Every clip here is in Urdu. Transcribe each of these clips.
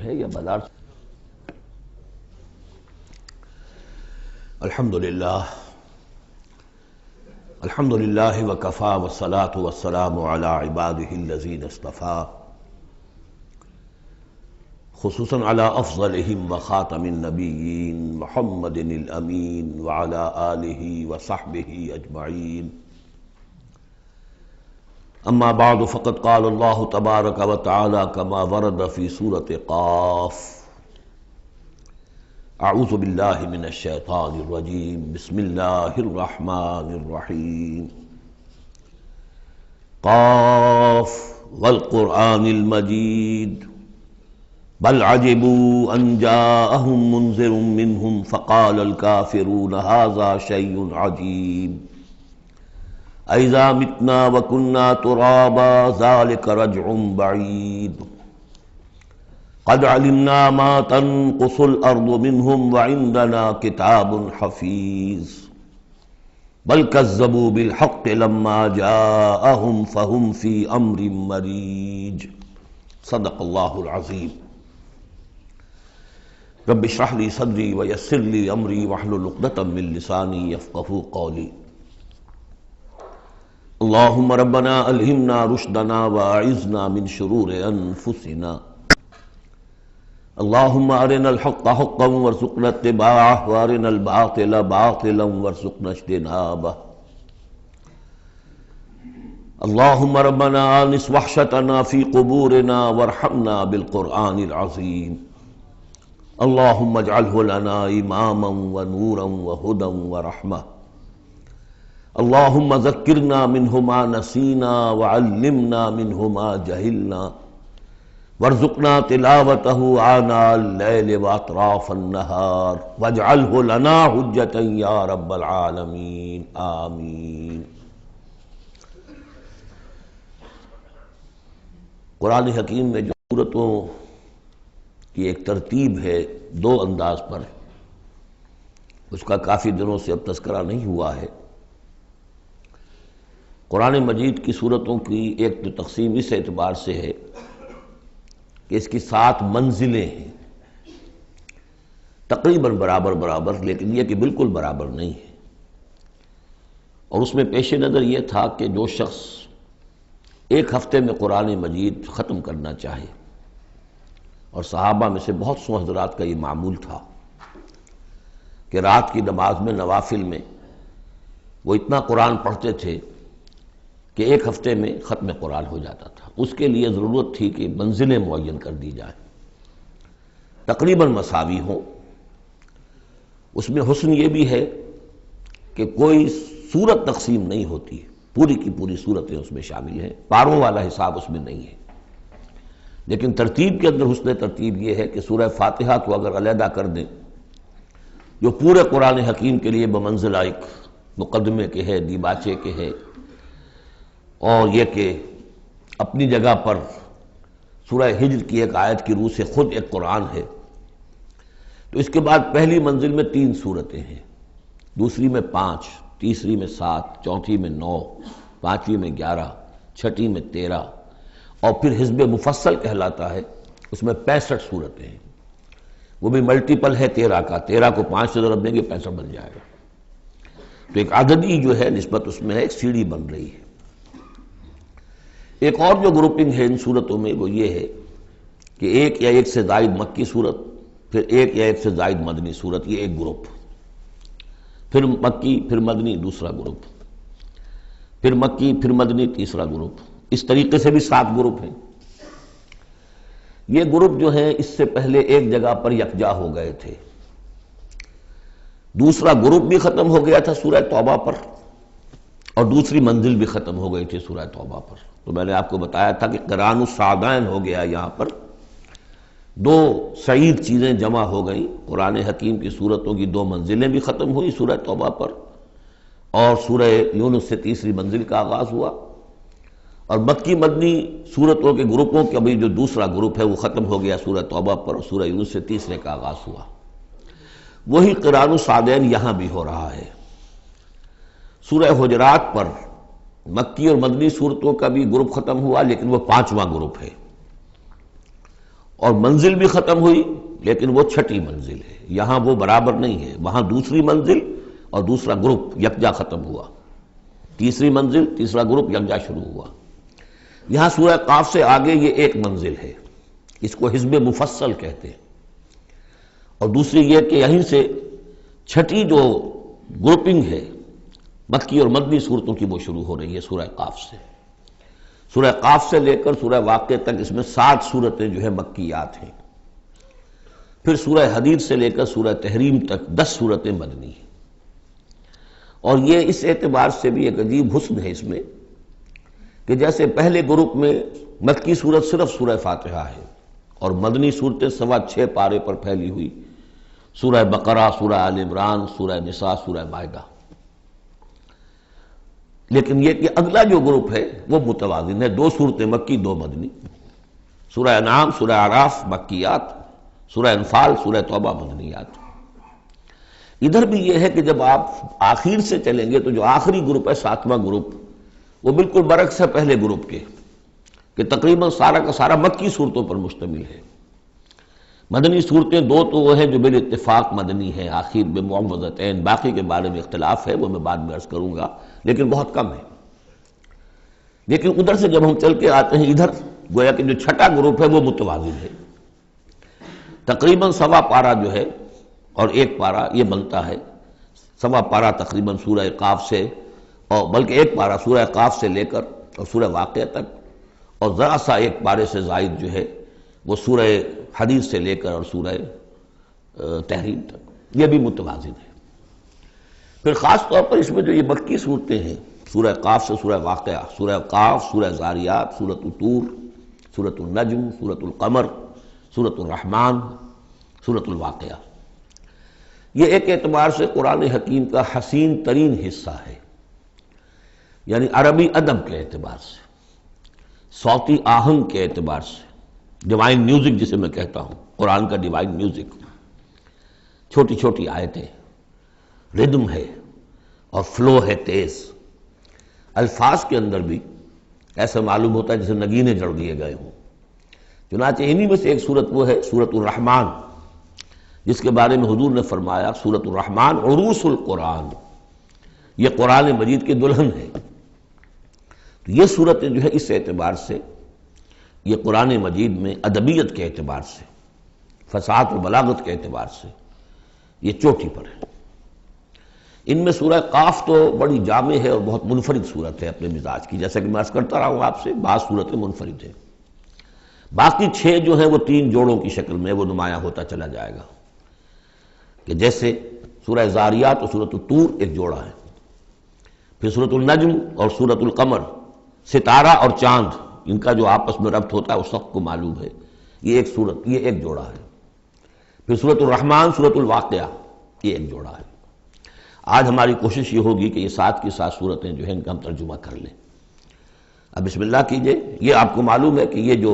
ہے یا بازار سے؟ الحمدللہ وکفا والصلاة والسلام علی عباده الذین اصطفیٰ، خصوصاً علی افضلہم وخاتم النبیین محمد الامین وعلی آلہ وصحبہ اجمعین. اما بعد فقد قال اللہ تبارک وتعالی کما ورد فی سورۃ قاف: اعوذ باللہ من الشیطان الرجیم، بسم اللہ الرحمن الرحیم. قاف والقرآن المجید بل عجبوا ان جاءهم منذر منهم فقال الكافرون هذا شيء عجیب اذا متنا وكنا ترابا ذلك رجع بعید قد علمنا ما تنقص الارض منهم وعندنا کتاب حفیظ بل كذبوا بالحق لما جاءهم فهم في امر مریج. صدق اللہ العظیم. رب اشرح لي صدری ویسر لي امری واحلل عقدۃ من لسانی یفقہوا قولی. اللہم ربنا الہمنا رشدنا واعذنا من شرور انفسنا. اللہم ارنا الحق حقا وارزقنا اتباعہ وارنا الباطل باطلا وارزقنا اجتنابہ. اللہم ربنا آنس وحشتنا فی قبورنا وارحمنا بالقرآن العظیم. اللہم اجعلہ لنا اماما ونورا وہدا ورحمہ. اللہم ذکرنا منہ ما نسینا وعلمنا منہ ما جہلنا وارزقنا تلاوتہ آناء اللیل واطراف النہار واجعلہ لنا حجتا یا رب العالمین آمین. قرآن حکیم میں جو سورتوں کی ایک ترتیب ہے دو انداز پر، اس کا کافی دنوں سے اب تذکرہ نہیں ہوا ہے. قرآن مجید کی سورتوں کی ایک تو تقسیم اس اعتبار سے ہے کہ اس کی 7 منزلیں ہیں، تقریباً برابر، لیکن یہ کہ بالکل برابر نہیں ہے. اور اس میں پیش نظر یہ تھا کہ جو شخص ایک ہفتے میں قرآن مجید ختم کرنا چاہے، اور صحابہ میں سے بہت سو حضرات کا یہ معمول تھا کہ رات کی نماز میں نوافل میں وہ اتنا قرآن پڑھتے تھے کہ ایک ہفتے میں ختم قرآن ہو جاتا تھا. اس کے لیے ضرورت تھی کہ منزلیں معین کر دی جائیں، تقریباً مساوی ہوں. اس میں حسن یہ بھی ہے کہ کوئی سورت تقسیم نہیں ہوتی، پوری کی پوری صورتیں اس میں شامل ہیں، پاروں والا حساب اس میں نہیں ہے. لیکن ترتیب کے اندر حسن ترتیب یہ ہے کہ سورہ فاتحہ کو اگر علیحدہ کر دیں، جو پورے قرآن حکیم کے لیے بمنزلہ ایک مقدمے کے ہے، دیباچے کے ہے، اور یہ کہ اپنی جگہ پر سورہ ہجر کی ایک آیت کی روح سے خود ایک قرآن ہے، تو اس کے بعد پہلی منزل میں 3 صورتیں ہیں، دوسری میں 5، تیسری میں 7، چوتھی میں 9، پانچویں میں 11، چھٹی میں 13، اور پھر حزب مفصل کہلاتا ہے، اس میں 65 صورتیں ہیں. وہ بھی ملٹیپل ہے 13 کا، 13 کو 5 سے ضرب دیں گے 65 بن جائے گا. تو ایک عددی جو ہے نسبت اس میں ہے، ایک سیڑھی بن رہی ہے. ایک اور جو گروپنگ ہے ان صورتوں میں وہ یہ ہے کہ ایک یا ایک سے زائد مکی صورت، پھر ایک یا ایک سے زائد مدنی صورت، یہ ایک گروپ، پھر مکی پھر مدنی دوسرا گروپ، پھر مکی پھر مدنی تیسرا گروپ. اس طریقے سے بھی 7 گروپ ہیں. یہ گروپ جو ہیں اس سے پہلے ایک جگہ پر یکجا ہو گئے تھے. دوسرا گروپ بھی ختم ہو گیا تھا سورہ توبہ پر، اور دوسری منزل بھی ختم ہو گئی تھی سورہ توبہ پر. تو میں نے آپ کو بتایا تھا کہ قران الصعدین ہو گیا، یہاں پر 2 سعید چیزیں جمع ہو گئیں. قرآن حکیم کی صورتوں کی 2 منزلیں بھی ختم ہوئی سورہ توبہ پر، اور سورہ یونس سے تیسری منزل کا آغاز ہوا. اور مکی مدنی صورتوں کے گروپوں کا بھی جو دوسرا گروپ ہے وہ ختم ہو گیا سورہ توبہ پر، اور سورہ یونس سے تیسرے کا آغاز ہوا. وہی قران الصعدین یہاں بھی ہو رہا ہے. سورہ حجرات پر مکی اور مدنی صورتوں کا بھی گروپ ختم ہوا، لیکن وہ 5واں گروپ ہے. اور منزل بھی ختم ہوئی، لیکن وہ چھٹی منزل ہے، یہاں وہ برابر نہیں ہے، وہاں دوسری منزل اور دوسرا گروپ یکجا ختم ہوا، تیسری منزل تیسرا گروپ یکجا شروع ہوا۔ یہاں سورہ قاف سے آگے یہ ایک منزل ہے، اس کو حزب مفصل کہتے ہیں، اور دوسری یہ کہ یہیں سے چھٹی جو گروپنگ ہے مکی اور مدنی صورتوں کی وہ شروع ہو رہی ہے سورہ قاف سے۔ سورہ قاف سے لے کر سورہ واقعہ تک اس میں 7 صورتیں جو ہیں مکیات ہیں، پھر سورہ حدید سے لے کر سورہ تحریم تک 10 صورتیں مدنی ہیں۔ اور یہ اس اعتبار سے بھی ایک عجیب حسن ہے اس میں کہ جیسے پہلے گروپ میں مکی صورت صرف سورہ فاتحہ ہے اور مدنی صورتیں 6.25 پارے پر پھیلی ہوئی، سورہ بقرہ، سورہ آل عمران، سورہ نساء، سورہ مائدہ۔ لیکن یہ کہ اگلا جو گروپ ہے وہ متوازن ہے، 2 صورتیں مکی 2 مدنی، سورہ انعام، سورہ اعراف مکیات، سورہ انفال، سورہ توبہ مدنیات۔ ادھر بھی یہ ہے کہ جب آپ آخر سے چلیں گے تو جو آخری گروپ ہے 7واں گروپ، وہ بالکل برعکس ہے پہلے گروپ کے، کہ تقریباً سارا کا سارا مکی صورتوں پر مشتمل ہے۔ مدنی صورتیں 2 تو وہ ہیں جو بالاتفاق مدنی ہیں، آخر میں معوذتین، باقی کے بارے میں اختلاف ہے، وہ میں بعد میں عرض کروں گا، لیکن بہت کم ہے۔ لیکن ادھر سے جب ہم چل کے آتے ہیں ادھر، گویا کہ جو چھٹا گروپ ہے وہ متوازن ہے، تقریباً 1.25 پارہ جو ہے اور 1 پارہ یہ بنتا ہے، 1.25 پارہ تقریباً سورہ قاف سے، اور بلکہ 1 پارہ سورہ قاف سے لے کر اور سورہ واقعہ تک، اور ذرا سا 1 پارے سے زائد جو ہے وہ سورہ حدیث سے لے کر اور سورہ تحریم تک، یہ بھی متوازن ہے۔ پھر خاص طور پر اس میں جو یہ مکی صورتیں ہیں، سورہ قاف سے سورہ واقعہ، سورہ قاف، سورہ زاریات، سورۃ الطور، سورۃ النجم، سورۃ القمر، سورۃ الرحمن، سورۃ الواقعہ، یہ ایک اعتبار سے قرآن حکیم کا حسین ترین حصہ ہے، یعنی عربی ادب کے اعتبار سے، صوتی آہنگ کے اعتبار سے، ڈیوائن میوزک جسے میں کہتا ہوں، قرآن کا ڈیوائن میوزک، چھوٹی چھوٹی آیتیں، ردم ہے اور فلو ہے تیز، الفاظ کے اندر بھی ایسا معلوم ہوتا ہے جیسے نگینے جڑ دیے گئے ہوں۔ چنانچہ انہی میں سے ایک صورت وہ ہے سورۃ الرحمن، جس کے بارے میں حضور نے فرمایا سورۃ الرحمن عروس القرآن، یہ قرآن مجید کی دلہن ہے۔ تو یہ صورتیں جو ہے اس اعتبار سے، یہ قرآن مجید میں ادبیت کے اعتبار سے، فصاحت و بلاغت کے اعتبار سے یہ چوٹی پر ہے۔ ان میں سورہ قاف تو بڑی جامع ہے اور بہت منفرد صورت ہے اپنے مزاج کی، جیسا کہ میں عرض کرتا رہا ہوں آپ سے، بعض صورتیں منفرد ہیں، باقی 6 جو ہیں وہ 3 جوڑوں کی شکل میں وہ نمایاں ہوتا چلا جائے گا، کہ جیسے سورہ زاریات اور سورۃ الطور ایک جوڑا ہے، پھر سورۃ النجم اور سورۃ القمر، ستارہ اور چاند، ان کا جو آپس میں ربط ہوتا ہے وہ سب کو معلوم ہے، یہ ایک صورت، یہ ایک جوڑا ہے۔ پھر سورۃ الرحمن، سورۃ الواقعہ، یہ ایک جوڑا ہے۔ آج ہماری کوشش یہ ہوگی کہ یہ 7 کی 7 صورتیں جو ہیں ان کا ہم ترجمہ کر لیں۔ اب بسم اللہ کیجئے۔ یہ آپ کو معلوم ہے کہ یہ جو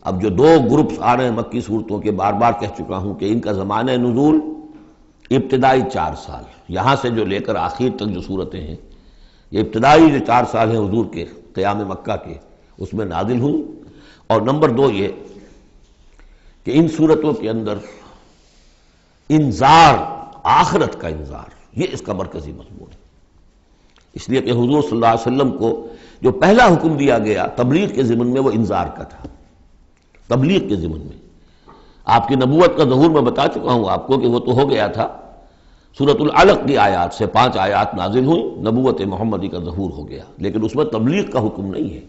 اب جو 2 گروپس آ رہے ہیں مکی صورتوں کے، بار بار کہہ چکا ہوں کہ ان کا زمانہ نزول ابتدائی 4 سال، یہاں سے جو لے کر آخر تک جو صورتیں ہیں، یہ ابتدائی جو 4 سال ہیں حضور کے قیام مکہ کے، اس میں نازل ہوئی۔ اور نمبر 2 یہ کہ ان صورتوں کے اندر انذار، آخرت کا انذار، یہ اس کا مرکزی مضمون ہے، اس لیے کہ حضور صلی اللہ علیہ وسلم کو جو پہلا حکم دیا گیا تبلیغ کے ضمن میں وہ انذار کا تھا، تبلیغ کے ضمن میں۔ آپ کی نبوت کا ظہور میں بتا چکا ہوں آپ کو کہ وہ تو ہو گیا تھا، سورۃ العلق کی آیات سے 5 آیات نازل ہوئیں، نبوت محمدی کا ظہور ہو گیا، لیکن اس میں تبلیغ کا حکم نہیں ہے۔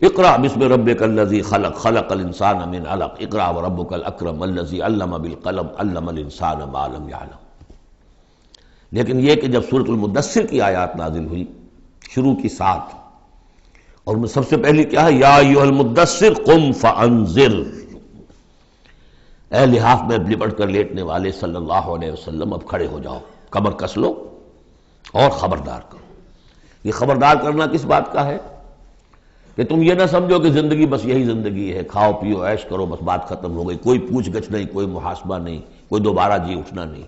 اقرأ بسم ربک الذی خلق، خلق الانسان من علق، اقرأ وربک الاکرم الذی علم بالقلم، علم الانسان ما لم یعلم۔ لیکن یہ کہ جب سورۃ المدثر کی آیات نازل ہوئی، شروع کی 7، اور ان میں سب سے پہلی کیا ہے، یا ایھا المدثر قم فانذر، اے لحاف میں لپٹ کر لیٹنے والے صلی اللہ علیہ وسلم اب کھڑے ہو جاؤ، کمر کس لو اور خبردار کرو۔ یہ خبردار کرنا کس بات کا ہے؟ کہ تم یہ نہ سمجھو کہ زندگی بس یہی زندگی ہے، کھاؤ پیو عیش کرو بس بات ختم ہو گئی، کوئی پوچھ گچھ نہیں، کوئی محاسبہ نہیں، کوئی دوبارہ جی اٹھنا نہیں۔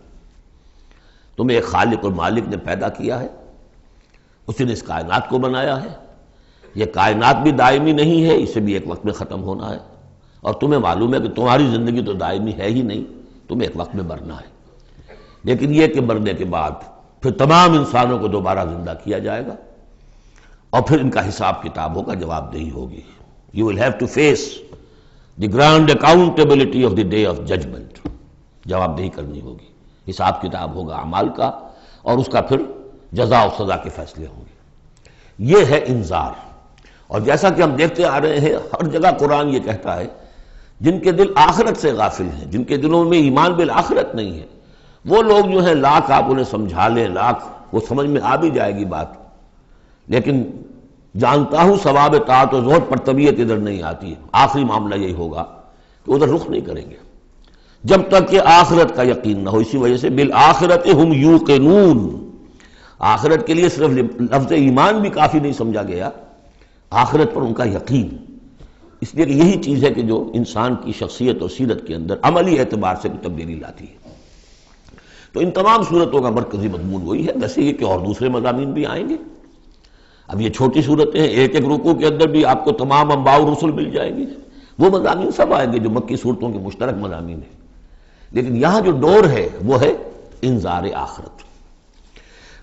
تمہیں ایک خالق اور مالک نے پیدا کیا ہے، اسی نے اس کائنات کو بنایا ہے، یہ کائنات بھی دائمی نہیں ہے، اسے بھی ایک وقت میں ختم ہونا ہے، اور تمہیں معلوم ہے کہ تمہاری زندگی تو دائمی ہے ہی نہیں، تمہیں ایک وقت میں مرنا ہے، لیکن یہ کہ مرنے کے بعد پھر تمام انسانوں کو دوبارہ زندہ کیا جائے گا اور پھر ان کا حساب کتاب ہوگا، جواب دہی ہوگی. You will have to face the grand accountability of the day of judgment. جواب دہی کرنی ہوگی، حساب کتاب ہوگا اعمال کا، اور اس کا پھر جزا و سزا کے فیصلے ہوں گے. یہ ہے انذار. اور جیسا کہ ہم دیکھتے آ رہے ہیں ہر جگہ قرآن یہ کہتا ہے جن کے دل آخرت سے غافل ہیں، جن کے دلوں میں ایمان بالآخرت نہیں ہے، وہ لوگ جو ہیں لاکھ آپ انہیں سمجھا لیں، لاکھ وہ سمجھ میں آ بھی جائے گی بات، لیکن جانتا ہوں ثواب طاعت و زہد پر طبیعت ادھر نہیں آتی ہے. آخری معاملہ یہی ہوگا کہ ادھر رخ نہیں کریں گے جب تک کہ آخرت کا یقین نہ ہو. اسی وجہ سے بالآخرت ہم یوقنون، آخرت کے لیے صرف لفظ ایمان بھی کافی نہیں سمجھا گیا، آخرت پر ان کا یقین. اس لیے کہ یہی چیز ہے کہ جو انسان کی شخصیت اور سیرت کے اندر عملی اعتبار سے تبدیلی لاتی ہے. تو ان تمام صورتوں کا مرکزی مضمون وہی ہے. ویسے یہ کہ اور دوسرے مضامین بھی آئیں گے. اب یہ چھوٹی صورتیں ہیں، ایک ایک رکوع کے اندر بھی آپ کو تمام انباء و رسل مل جائیں گے، وہ مضامین سب آئیں گے جو مکی صورتوں کے مشترک مضامین ہیں. لیکن یہاں جو ڈور ہے وہ ہے انذار آخرت.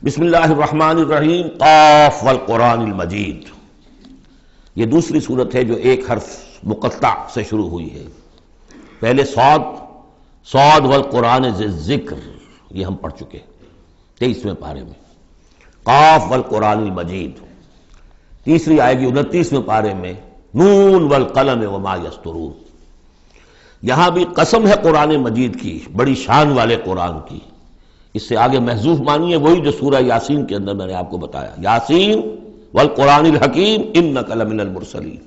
بسم اللہ الرحمن الرحیم. قاف والقرآن المجید. یہ دوسری صورت ہے جو ایک حرف مقطع سے شروع ہوئی ہے. پہلے صاد والقرآن ذی الذکر، یہ ہم پڑھ چکے 23ویں پارے میں. قاف والقرآن المجید تیسری آئے گی 29ویں پارے میں. نون والقلم وما یسطرون. یہاں بھی قسم ہے قرآن مجید کی، بڑی شان والے قرآن کی. اس سے آگے محذوف معنی ہے وہی جو سورہ یاسین کے اندر میں نے آپ کو بتایا، یاسین والقرآن الحکیم انک لمن المرسلین.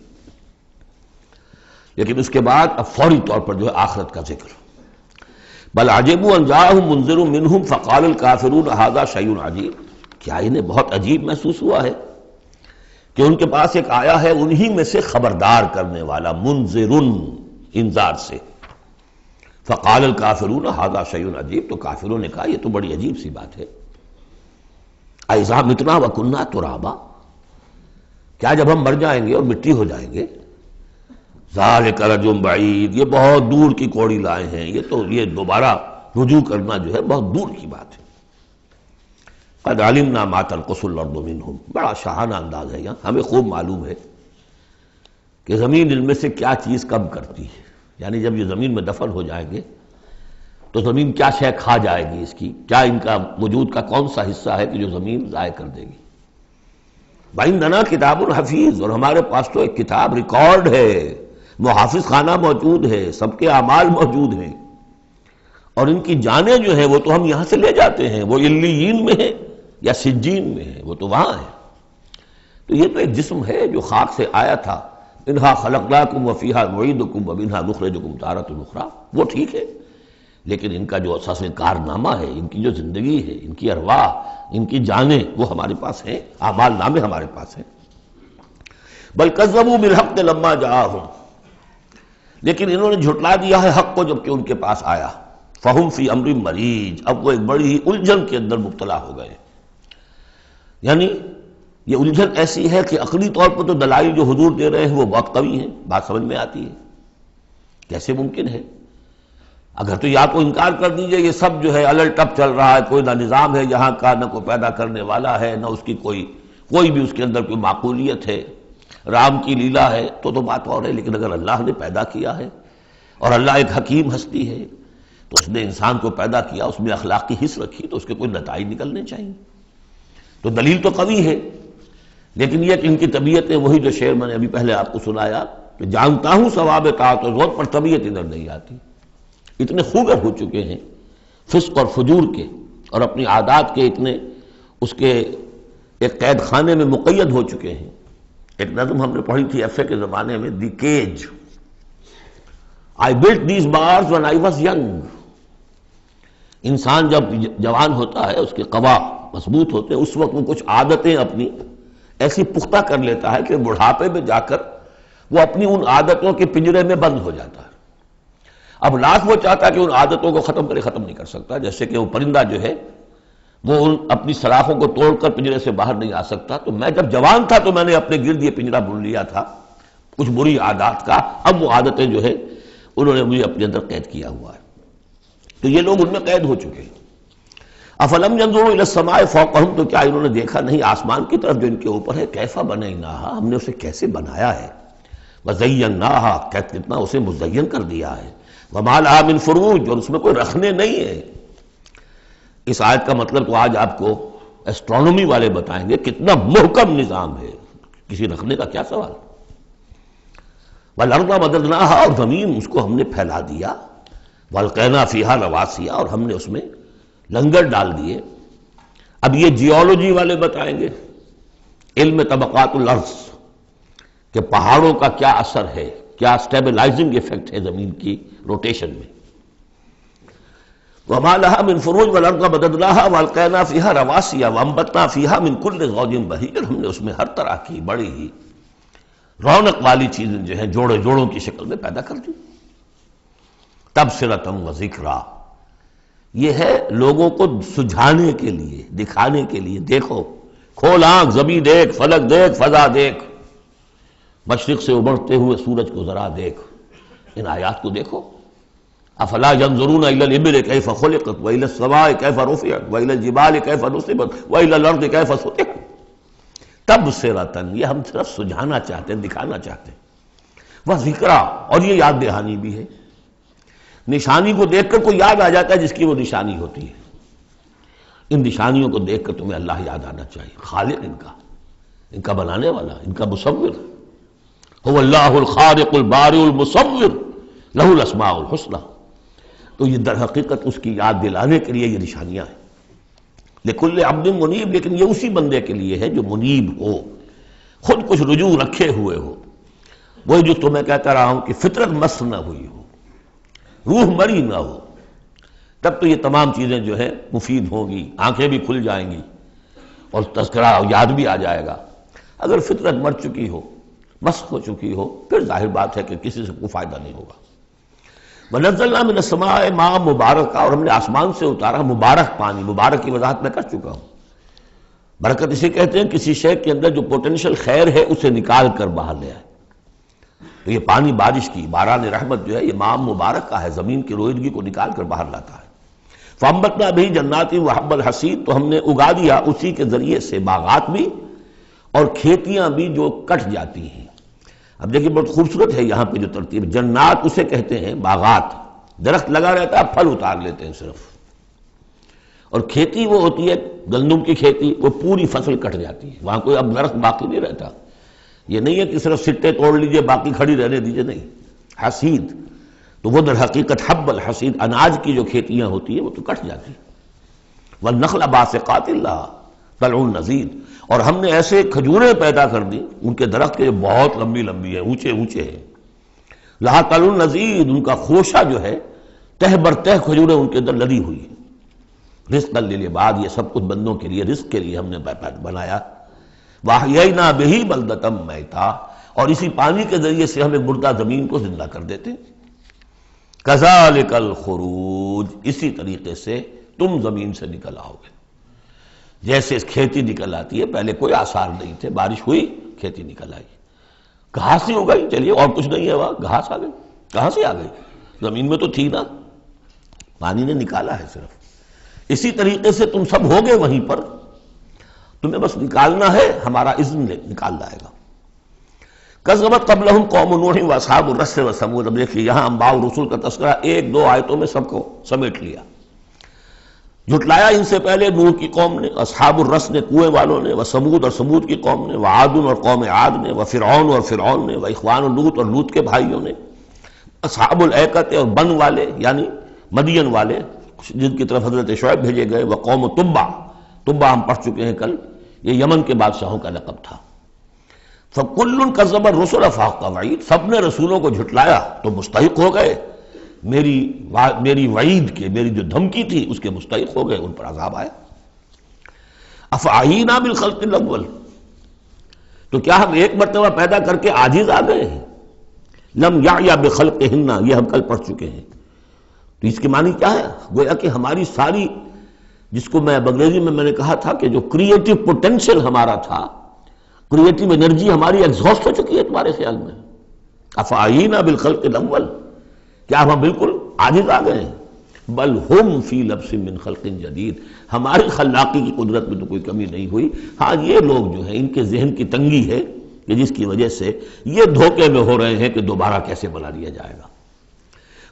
لیکن اس کے بعد اب فوری طور پر جو ہے آخرت کا ذکر. بل عجبوا ان جاءهم منذر منهم فقال الکافرون ھذا شیء عجیب. کیا انہیں بہت عجیب محسوس ہوا ہے کہ ان کے پاس ایک آیا ہے انہی میں سے خبردار کرنے والا، منذر انذار سے. فقال الکافرون ھذا شیء عجیب. تو کافروں نے کہا یہ تو بڑی عجیب سی بات ہے. اذا متنا وکنا ترابا، کیا جب ہم مر جائیں گے اور مٹی ہو جائیں گے؟ ذالک رجل بعید، یہ بہت دور کی کوڑی لائے ہیں، یہ دوبارہ رجوع کرنا جو ہے بہت دور کی بات ہے. قد علمنا ما تنقص الارض منهم. بڑا شاہانہ انداز ہے یہاں. ہمیں خوب معلوم ہے کہ زمین ان میں سے کیا چیز کب کرتی ہے، یعنی جب یہ زمین میں دفن ہو جائیں گے تو زمین کیا شے کھا جائے گی، اس کی کیا، ان کا وجود کا کون سا حصہ ہے کہ جو زمین ضائع کر دے گی. وَإِنَّنَا کتاب حفیظ، اور ہمارے پاس تو ایک کتاب ریکارڈ ہے، محافظ خانہ موجود ہے، سب کے اعمال موجود ہیں، اور ان کی جانیں جو ہیں وہ تو ہم یہاں سے لے جاتے ہیں، وہ علیین میں ہے یا سجین میں ہے، وہ تو وہاں ہے. تو یہ تو ایک جسم ہے جو خاک سے آیا تھا. منہا خلقناکم وفیہا نعیدکم ومنہا نخرجکم تارۃ اخری. وہ ٹھیک ہے، لیکن ان کا جو اساس کارنامہ ہے، ان کی جو زندگی ہے، ان کی ارواح، ان کی جانیں وہ ہمارے پاس ہیں، اعمال نامے ہمارے پاس ہیں. بل کذبوا بالحق لما جاءہم، لیکن انہوں نے جھٹلا دیا ہے حق کو جب کہ ان کے پاس آیا. فہم فی امر مریج، اب وہ ایک بڑی ہی الجھن کے اندر مبتلا ہو گئے. یعنی یہ الجھن ایسی ہے کہ عقلی طور پر تو دلائل جو حضور دے رہے ہیں وہ بہت قوی ہیں، بات سمجھ میں آتی ہے. کیسے ممکن ہے؟ اگر تو یا تو انکار کر دیجئے یہ سب جو ہے الٹ ٹپ چل رہا ہے، کوئی نہ نظام ہے یہاں کا، نہ کوئی پیدا کرنے والا ہے، نہ اس کی کوئی بھی اس کے اندر کوئی معقولیت ہے، رام کی لیلا ہے تو بات اور ہے. لیکن اگر اللہ نے پیدا کیا ہے اور اللہ ایک حکیم ہستی ہے تو اس نے انسان کو پیدا کیا، اس میں اخلاق کی حص رکھی، تو اس کے کوئی نتائج نکلنے چاہیے. تو دلیل تو قوی ہے، لیکن یہ کہ ان کی طبیعت ہے وہی جو شعر میں نے ابھی پہلے آپ کو سنایا کہ جانتا ہوں ثواب طاعت و زہد پر طبیعت ادھر نہیں آتی. اتنے خوگر ہو چکے ہیں فسق اور فجور کے، اور اپنی عادات کے اتنے اس کے ایک قید خانے میں مقید ہو چکے ہیں. ایک نظم ہم نے پڑھی تھی ایف اے کے زمانے میں، دی cage. I built these bars when I was young. انسان جب جوان ہوتا ہے، اس کے قوا مضبوط ہوتے ہیں، اس وقت وہ کچھ عادتیں اپنی ایسی پختہ کر لیتا ہے کہ بڑھاپے میں جا کر وہ اپنی ان عادتوں کے پنجرے میں بند ہو جاتا ہے. اب لاکھ وہ چاہتا ہے کہ ان عادتوں کو ختم نہیں کر سکتا. جیسے کہ وہ پرندہ جو ہے وہ ان اپنی سلاخوں کو توڑ کر پنجرے سے باہر نہیں آ سکتا. تو میں جب جوان تھا تو میں نے اپنے گرد یہ پنجرا بن لیا تھا، کچھ بری عادات کا، اب وہ عادتیں جو ہے انہوں نے مجھے اپنے اندر قید کیا ہوا ہے، تو یہ لوگ ان میں قید ہو چکے ہیں۔ افلم ينظروا الى السماء فوقهم، تو کیا انہوں نے دیکھا نہیں آسمان کی طرف جو ان کے اوپر ہے، کیف بنیناها، ہم نے اسے کیسے بنایا ہے، وزیناها، کتنا اسے مزین کر دیا ہے، وما لها من فروج، اور اس میں کوئی رکھنے نہیں ہے۔ اس آیت کا مطلب تو آج آپ کو ایسٹرونومی والے بتائیں گے، کتنا محکم نظام ہے، کسی رکھنے کا کیا سوال۔ والارض مددناها، اور زمین اس کو ہم نے پھیلا دیا، والقینا فیہا رواسیا، اور ہم نے اس میں لنگر ڈال دیے۔ اب یہ جیولوجی والے بتائیں گے، علم طبقات الارض، کہ پہاڑوں کا کیا اثر ہے، کیا سٹیبلائزنگ ایفیکٹ ہے زمین کی روٹیشن میں۔ وما لها من فروج والارض مددناها والقینا فیہا رواسیا وانبتنا فیہا من کل زوج بہیج، ہم نے اس میں ہر طرح کی بڑی ہی رونق والی چیزیں جو ہیں جوڑے جوڑوں کی شکل میں پیدا کر دی۔ تبصرۃ و ذکریٰ، یہ ہے لوگوں کو سجھانے کے لیے، دکھانے کے لیے، دیکھو، کھول آنکھ، زمین دیکھ، فلک دیکھ، فضا دیکھ، مشرق سے ابھرتے ہوئے سورج کو ذرا دیکھ، ان آیات کو دیکھو۔ افلا ينظرون الى الابل كيف خلقت والى السماء كيف رفعت والى الجبال كيف نصبت والى الارض كيف سطحت تبصرۃ، یہ ہم صرف سجھانا چاہتے ہیں، دکھانا چاہتے ہیں، وذکریٰ، اور یہ یاد دہانی بھی ہے۔ نشانی کو دیکھ کر کوئی یاد آ جاتا ہے جس کی وہ نشانی ہوتی ہے، ان نشانیوں کو دیکھ کر تمہیں اللہ یاد آنا چاہیے، خالق ان کا بنانے والا، ان کا مصور، هو اللہ الخالق البارئ المصور لہ الاسماء الحسنی۔ تو یہ در حقیقت اس کی یاد دلانے کے لیے یہ نشانیاں ہیں۔ لکل عبد منیب، لیکن یہ اسی بندے کے لیے ہے جو منیب ہو، خود کچھ رجوع رکھے ہوئے ہو، وہی جو تمہیں کہتا رہا ہوں کہ فطرت مس نہ ہوئی ہو، روح مری نہ ہو، تب تو یہ تمام چیزیں جو ہے مفید ہوں گی، آنکھیں بھی کھل جائیں گی اور تذکرہ یاد بھی آ جائے گا۔ اگر فطرت مر چکی ہو، مسخ ہو چکی ہو، پھر ظاہر بات ہے کہ کسی سے کوئی فائدہ نہیں ہوگا۔ وَنَزَّلْنَا مِنَ السَّمَاءِ مَاءً مُبَارَكًا، اور ہم نے آسمان سے اتارا مبارک پانی، مبارک کی وضاحت میں کر چکا ہوں۔ برکت اسے کہتے ہیں کسی شے کے اندر جو پوٹینشل خیر ہے اسے نکال کر باہر لے آئے۔ تو یہ پانی بارش کی، باران رحمت جو ہے یہ ماء مبارک کا ہے، زمین کی روئیدگی کو نکال کر باہر لاتا ہے۔ فَأَنبَتْنَا بِهِ جَنَّاتٍ وَحَبَّ الْحَصِيدِ، تو ہم نے اگا دیا اسی کے ذریعے سے باغات بھی اور کھیتیاں بھی جو کٹ جاتی ہیں۔ اب دیکھیں بہت خوبصورت ہے یہاں پہ جو ترتیب، جنات اسے کہتے ہیں باغات، درخت لگا رہتا ہے پھل اتار لیتے ہیں صرف، اور کھیتی وہ ہوتی ہے گندم کی کھیتی، وہ پوری فصل کٹ جاتی ہے، وہاں کوئی اب درخت باقی نہیں رہتا۔ یہ نہیں ہے کہ صرف سٹے توڑ لیجئے باقی کھڑی رہنے دیجئے، نہیں، حصید تو وہ در حقیقت حب الحصید، اناج کی جو کھیتیاں ہوتی ہیں وہ تو کٹ جاتی ہیں۔ والنخل باسقات لہا طلع نضید، اور ہم نے ایسے کھجوریں پیدا کر دی، ان کے درخت کے جو بہت لمبی لمبی ہیں، اونچے اونچے ہیں، لہا طلع نضید، ان کا خوشہ جو ہے تہ بر تہ کھجوریں ان کے اندر لدی ہوئی ہیں۔ رزقا للعباد، یہ سب کچھ بندوں کے لیے، رزق کے لیے ہم نے بنایا۔ وَأَحْيَيْنَا بِهِ بَلْدَةً مَيْتًا، اور اسی پانی کے ذریعے سے ہم ایک مردہ زمین کو زندہ کر دیتے۔ كَذَلِكَ الْخُرُوجُ، اسی طریقے سے تم زمین سے نکل آؤ گے، جیسے کھیتی نکل آتی ہے، پہلے کوئی آثار نہیں تھے، بارش ہوئی کھیتی نکل آئی، گھاس ہی اگائی، چلیے اور کچھ نہیں ہے وہاں، گھاس آ گئی، کہاں سے آ گئی؟ زمین میں تو تھی نا، پانی نے نکالا ہے صرف۔ اسی طریقے سے تم سب ہوگے وہیں پر، تمہیں بس نکالنا ہے، ہمارا اذن نکال لائے گا۔ کذبت قبلہم قوم نوح واصحاب الرس وثمود، اب دیکھیے یہاں انباء و رسول کا تذکرہ ایک دو آیتوں میں سب کو سمیٹ لیا۔ جھٹلایا ان سے پہلے نوح کی قوم نے، اصحاب الرس نے، کنویں والوں نے، وثمود اور ثمود کی قوم نے، وعاد اور قوم عاد نے، وفرعون اور فرعون نے، واخوان لوط اور لوط کے بھائیوں نے، اصحاب الایکۃ اور بن والے یعنی مدین والے جن کی طرف حضرت شعیب بھیجے گئے، وقوم تبع، تبع ہم پڑھ چکے ہیں کل، یہ یمن کے بادشاہوں کا لقب تھا۔ فَكُلٌّ كَذَّبَ الرُّسُلَ فَحَقَّ وَعِيدِ، سب نے رسولوں کو جھٹلایا تو مستحق ہو گئے میری وعید کے، میری جو دھمکی تھی اس کے مستحق ہو گئے، ان پر عذاب آیا۔ أَفَعَيِينَا بِالْخَلْقِ الْأَوَّلِ، تو کیا ہم ایک مرتبہ پیدا کر کے عاجز آ گئے ہیں؟ لم یعیا بخلقہن، یہ ہم کل پڑھ چکے ہیں۔ تو اس کی معنی کیا ہے؟ گویا کہ ہماری ساری، جس کو میں انگریزی میں نے کہا تھا کہ جو کریٹو پوٹینشل ہمارا تھا، کریٹو انرجی ہماری ایگزاسٹ ہو چکی ہے تمہارے خیال میں؟ افعینا بالخلق الاول، کیا ہم بالکل عاجز آ گئے ہیں؟ بل ہم فی لبس من خلق جدید، ہماری خلاقی کی قدرت میں تو کوئی کمی نہیں ہوئی، ہاں یہ لوگ جو ہیں ان کے ذہن کی تنگی ہے کہ جس کی وجہ سے یہ دھوکے میں ہو رہے ہیں کہ دوبارہ کیسے بنا دیا جائے گا۔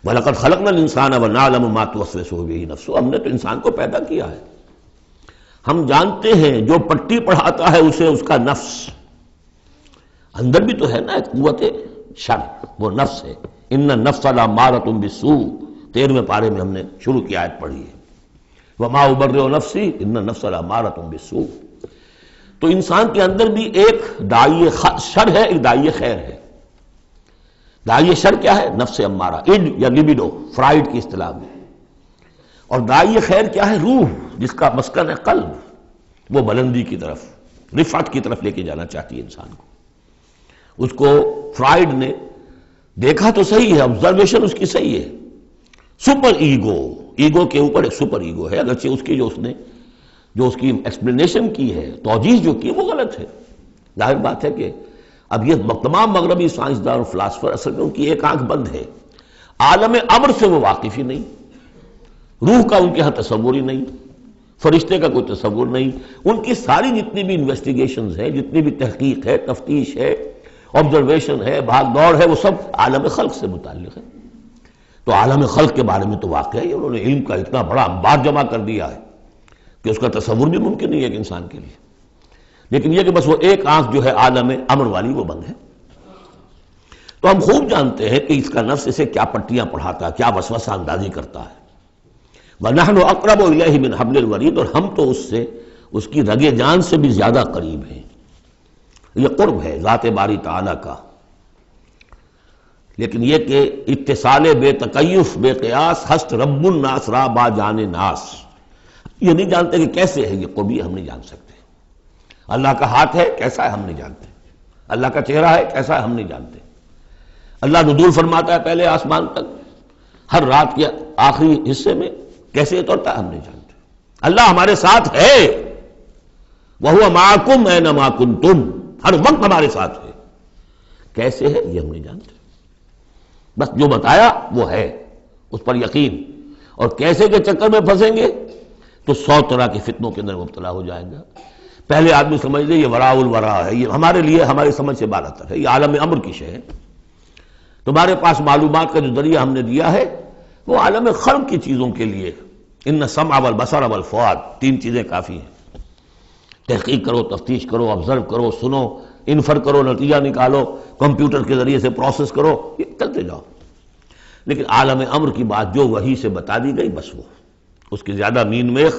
وَلَقَدْ خَلَقْنَا الْإِنسَانَ وَنَعْلَمُ مَا تُوَسْوِسُ بِهِ نَفْسُهُ، ہم نے تو انسان کو پیدا کیا ہے، ہم جانتے ہیں جو پٹی پڑھاتا ہے اسے اس کا نفس، اندر بھی تو ہے نا ایک قوت شر، وہ نفس ہے، ان النفس لامارۃ بالسوء، 13ویں پارے میں ہم نے شروع کی آیت پڑھی ہے، وما ابرئ نفسی ان النفس لامارۃ بالسوء۔ تو انسان کے اندر بھی ایک داعی شر ہے، ایک داعی خیر ہے۔ داعی شر کیا ہے؟ نفس امارہ، اڈ یا لبیڈو فرائڈ کی اصطلاح میں، اور داعی خیر کیا ہے؟ روح، جس کا مسکن ہے قلب، وہ بلندی کی طرف، رفعت کی طرف لے کے جانا چاہتی ہے انسان کو۔ اس کو فرائڈ نے دیکھا تو صحیح ہے، آبزرویشن اس کی صحیح ہے، سپر ایگو، ایگو کے اوپر ایک سپر ایگو ہے، اگرچہ اس کی جو اس کی ایکسپلینیشن کی ہے، توجیہ جو کی، وہ غلط ہے۔ ظاہر بات ہے کہ اب یہ تمام مغربی سائنسدان اور فلاسفر اصل میں ان کی ایک آنکھ بند ہے، عالم امر سے وہ واقف ہی نہیں، روح کا ان کے ہاں تصور ہی نہیں، فرشتے کا کوئی تصور نہیں، ان کی ساری جتنی بھی انویسٹیگیشنز ہے، جتنی بھی تحقیق ہے، تفتیش ہے، آبزرویشن ہے، بھاگ دوڑ ہے، وہ سب عالم خلق سے متعلق ہے۔ تو عالم خلق کے بارے میں تو واقعہ ہے انہوں نے علم کا اتنا بڑا انبار جمع کر دیا ہے کہ اس کا تصور بھی ممکن نہیں ہے ایک انسان کے لیے، لیکن یہ کہ بس وہ ایک آنکھ جو ہے عالم امر والی وہ بند ہے۔ تو ہم خوب جانتے ہیں کہ اس کا نفس اسے کیا پٹیاں پڑھاتا ہے، کیا وسوسہ اندازی کرتا ہے۔ وَنَحْنُ أَقْرَبُ إِلَيْهِ مِنْ حَبْلِ الْوَرِيدِ، اور ہم تو اس سے، اس کی رگ جان سے بھی زیادہ قریب ہیں۔ یہ قرب ہے ذات باری تعالیٰ کا، لیکن یہ کہ اتصال بے تکیف بے قیاس ہست رب الناس را با جان ناس، یہ نہیں جانتے کہ کیسے ہے یہ قرب، یہ ہم نہیں جان سکتے۔ اللہ کا ہاتھ ہے کیسا ہے ہم نہیں جانتے، اللہ کا چہرہ ہے کیسا ہے ہم نہیں جانتے، اللہ نزول فرماتا ہے پہلے آسمان تک، ہر رات کے آخری حصے میں کیسے اترتا ہے ہم نہیں جانتے۔ اللہ ہمارے ساتھ ہے، وَهُوَ مَعَكُمْ أَيْنَمَا كُنتُمْ، ہر وقت ہمارے ساتھ ہے، کیسے ہے یہ ہم نہیں جانتے، بس جو بتایا وہ ہے، اس پر یقین، اور کیسے کے چکر میں پھنسیں گے تو 100 طرح کے فتنوں کے اندر مبتلا ہو جائیں گا۔ پہلے آدمی سمجھ لے یہ وراء الورا ہے، یہ ہمارے لیے ہماری سمجھ سے بالاتر ہے، یہ عالم امر کی شے ہے۔ تمہارے پاس معلومات کا جو ذریعہ ہم نے دیا ہے وہ عالم خلق کی چیزوں کے لیے، ان السمع والبصر والفؤاد، 3 چیزیں کافی ہیں۔ تحقیق کرو، تفتیش کرو، آبزرو کرو، سنو، انفر کرو، نتیجہ نکالو، کمپیوٹر کے ذریعے سے پروسیس کرو، یہ چلتے جاؤ۔ لیکن عالم امر کی بات جو وحی سے بتا دی گئی بس وہ، اس کی زیادہ مین میخ،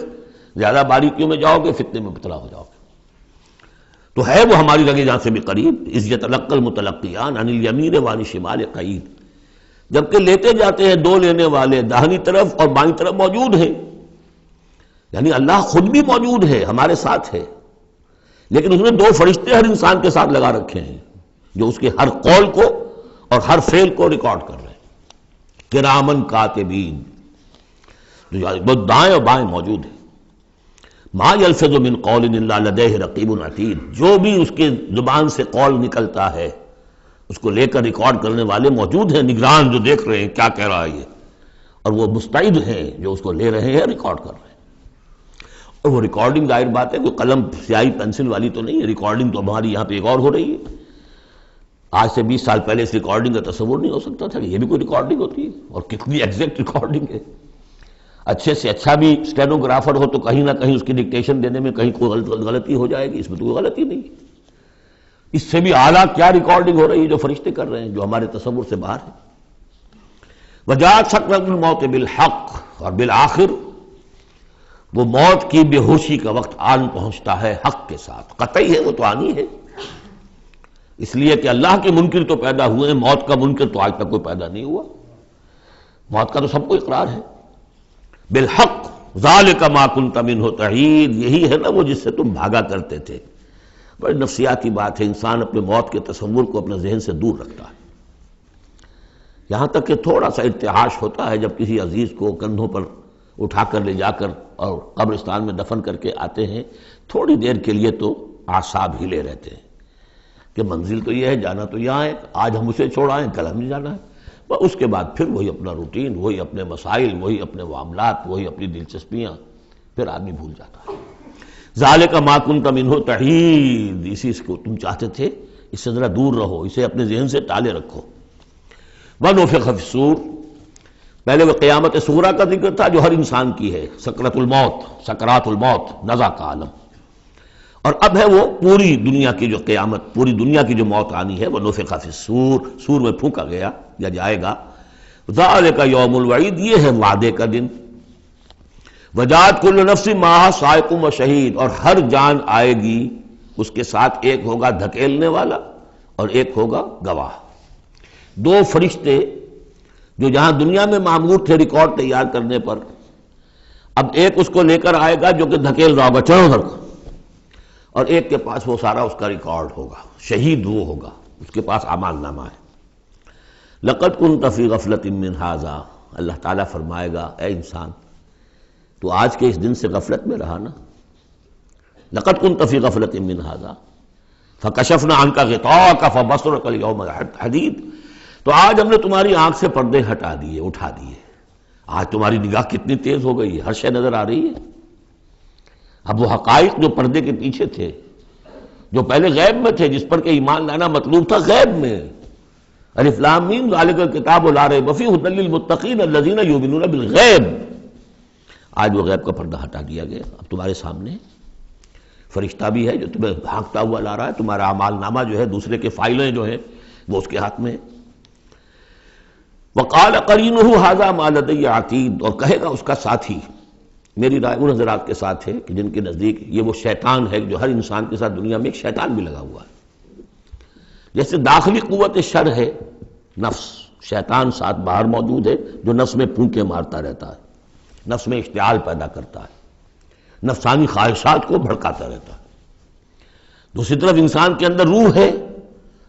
زیادہ باریکیوں میں جاؤ گے فتنے میں مبتلا ہو جاؤ گے۔ تو ہے وہ ہماری رگ جان سے بھی قریب، اذ یتلقی المتلقیان عن الیمین وعن الشمال قعید، جبکہ لیتے جاتے ہیں دو لینے والے داہنی طرف اور بائیں طرف موجود ہیں، یعنی اللہ خود بھی موجود ہے، ہمارے ساتھ ہے، لیکن اس نے 2 فرشتے ہر انسان کے ساتھ لگا رکھے ہیں جو اس کے ہر قول کو اور ہر فعل کو ریکارڈ کر رہے ہیں، کرامن کاتبین، جو دائیں اور بائیں موجود ہیں۔ ما یلفظ من قول الا لدیہ رقیب عتید، جو بھی اس کے زبان سے قول نکلتا ہے اس کو لے کر ریکارڈ کرنے والے موجود ہیں، نگران جو دیکھ رہے ہیں کیا کہہ رہا ہے یہ، اور وہ مستعد ہیں جو اس کو لے رہے ہیں، ریکارڈ کر رہے ہیں۔ اور وہ ریکارڈنگ ظاہر بات ہے کوئی قلم سیاہی پینسل والی تو نہیں ہے، ریکارڈنگ تو ہماری یہاں پہ ایک اور ہو رہی ہے۔ آج سے 20 سال پہلے اس ریکارڈنگ کا تصور نہیں ہو سکتا تھا کہ یہ بھی کوئی ریکارڈنگ ہوتی ہے، اور کتنی ایگزیکٹ ریکارڈنگ ہے۔ اچھے سے اچھا بھی اسٹینوگرافر ہو تو کہیں نہ کہیں اس کی ڈکٹیشن دینے میں کہیں کوئی غلطی ہو جائے گی، اس میں تو کوئی غلطی نہیں۔ اس سے بھی اعلیٰ کیا ریکارڈنگ ہو رہی ہے جو فرشتے کر رہے ہیں، جو ہمارے تصور سے باہر ہے۔ وجاءت سکرۃ الموت بالحق، اور بالآخر وہ موت کی بے ہوشی کا وقت آن پہنچتا ہے حق کے ساتھ، قطعی ہے وہ تو آنی ہے، اس لیے کہ اللہ کے منکر تو پیدا ہوئے ہیں، موت کا منکر تو آج تک کوئی پیدا نہیں ہوا، موت کا تو سب کو اقرار ہے۔ بالحق ذالک ما کنت منہ تحید، یہی ہے نا وہ جس سے تم بھاگا کرتے تھے۔ بڑی نفسیاتی بات ہے، انسان اپنے موت کے تصور کو اپنے ذہن سے دور رکھتا ہے، یہاں تک کہ تھوڑا سا ارتعاش ہوتا ہے جب کسی عزیز کو کندھوں پر اٹھا کر لے جا کر اور قبرستان میں دفن کر کے آتے ہیں، تھوڑی دیر کے لیے تو اعصاب ہلے رہتے ہیں کہ منزل تو یہ ہے، جانا تو یہاں ہے، آج ہم اسے چھوڑ آئیں، کل ہمیں جانا ہے، بس اس کے بعد پھر وہی اپنا روٹین، وہی اپنے مسائل، وہی اپنے معاملات، وہی اپنی دلچسپیاں، پھر آدمی بھول جاتا ہے۔ ذالک ما کنت منہ تحید، اسی کو تم چاہتے تھے، اس سے ذرا دور رہو، اسے اپنے ذہن سے ٹالے رکھو۔ ونفخ فی الصور، پہلے وہ قیامت صغریٰ کا ذکر تھا جو ہر انسان کی ہے، سکرات الموت، نزع کا عالم، اور اب ہے وہ پوری دنیا کی جو قیامت، پوری دنیا کی جو موت آنی ہے، وہ نفخ فی الصور، سور میں پھونکا گیا یا جائے گا۔ ذالک یوم الوعید، یہ ہے وعدے کا دن۔ وجاءت کل نفس معہا سائق و شہید، اور ہر جان آئے گی، اس کے ساتھ ایک ہوگا دھکیلنے والا اور ایک ہوگا گواہ۔ دو فرشتے جو جہاں دنیا میں مامور تھے ریکارڈ تیار کرنے پر، اب ایک اس کو لے کر آئے گا جو کہ دھکیل رہا ہوگا، چلو ادھر، اور ایک کے پاس وہ سارا اس کا ریکارڈ ہوگا، شہید وہ ہوگا، اس کے پاس اعمال نامہ ہے۔ لقد كنت في غفلة من هذا، اللہ تعالیٰ فرمائے گا اے انسان تو آج کے اس دن سے غفلت میں رہا نا، لقد كنت في غفلة من هذا فكشفنا عنك غطاءك فبصرك اليوم حديد، تو آج ہم نے تمہاری آنکھ سے پردے ہٹا دیے، اٹھا دیے، آج تمہاری نگاہ کتنی تیز ہو گئی ہے، ہر شے نظر آ رہی ہے۔ اب وہ حقائق جو پردے کے پیچھے تھے، جو پہلے غیب میں تھے، جس پر کہ ایمان لانا مطلوب تھا غیب میں، الف لام میم ذالک الکتاب لا ریب فیہ ھدی للمتقین الذین یؤمنون بالغیب، آج وہ غیب کا پردہ ہٹا دیا گیا، اب تمہارے سامنے فرشتہ بھی ہے جو تمہیں بھانکتا ہوا لا رہا ہے، تمہارا اعمال نامہ جو ہے، دوسرے کے فائلیں جو ہیں وہ اس کے ہاتھ میں ہے۔ وقال قرینہ ھذا ما لدی عتید، اور کہے گا اس کا ساتھی، میری رائے ان حضرات کے ساتھ ہے کہ جن کے نزدیک یہ وہ شیطان ہے جو ہر انسان کے ساتھ دنیا میں ایک شیطان بھی لگا ہوا ہے، جیسے داخلی قوت شر ہے نفس، شیطان ساتھ باہر موجود ہے جو نفس میں پھونکے مارتا رہتا ہے، نفس میں اشتعال پیدا کرتا ہے، نفسانی خواہشات کو بھڑکاتا رہتا ہے۔ دوسری طرف انسان کے اندر روح ہے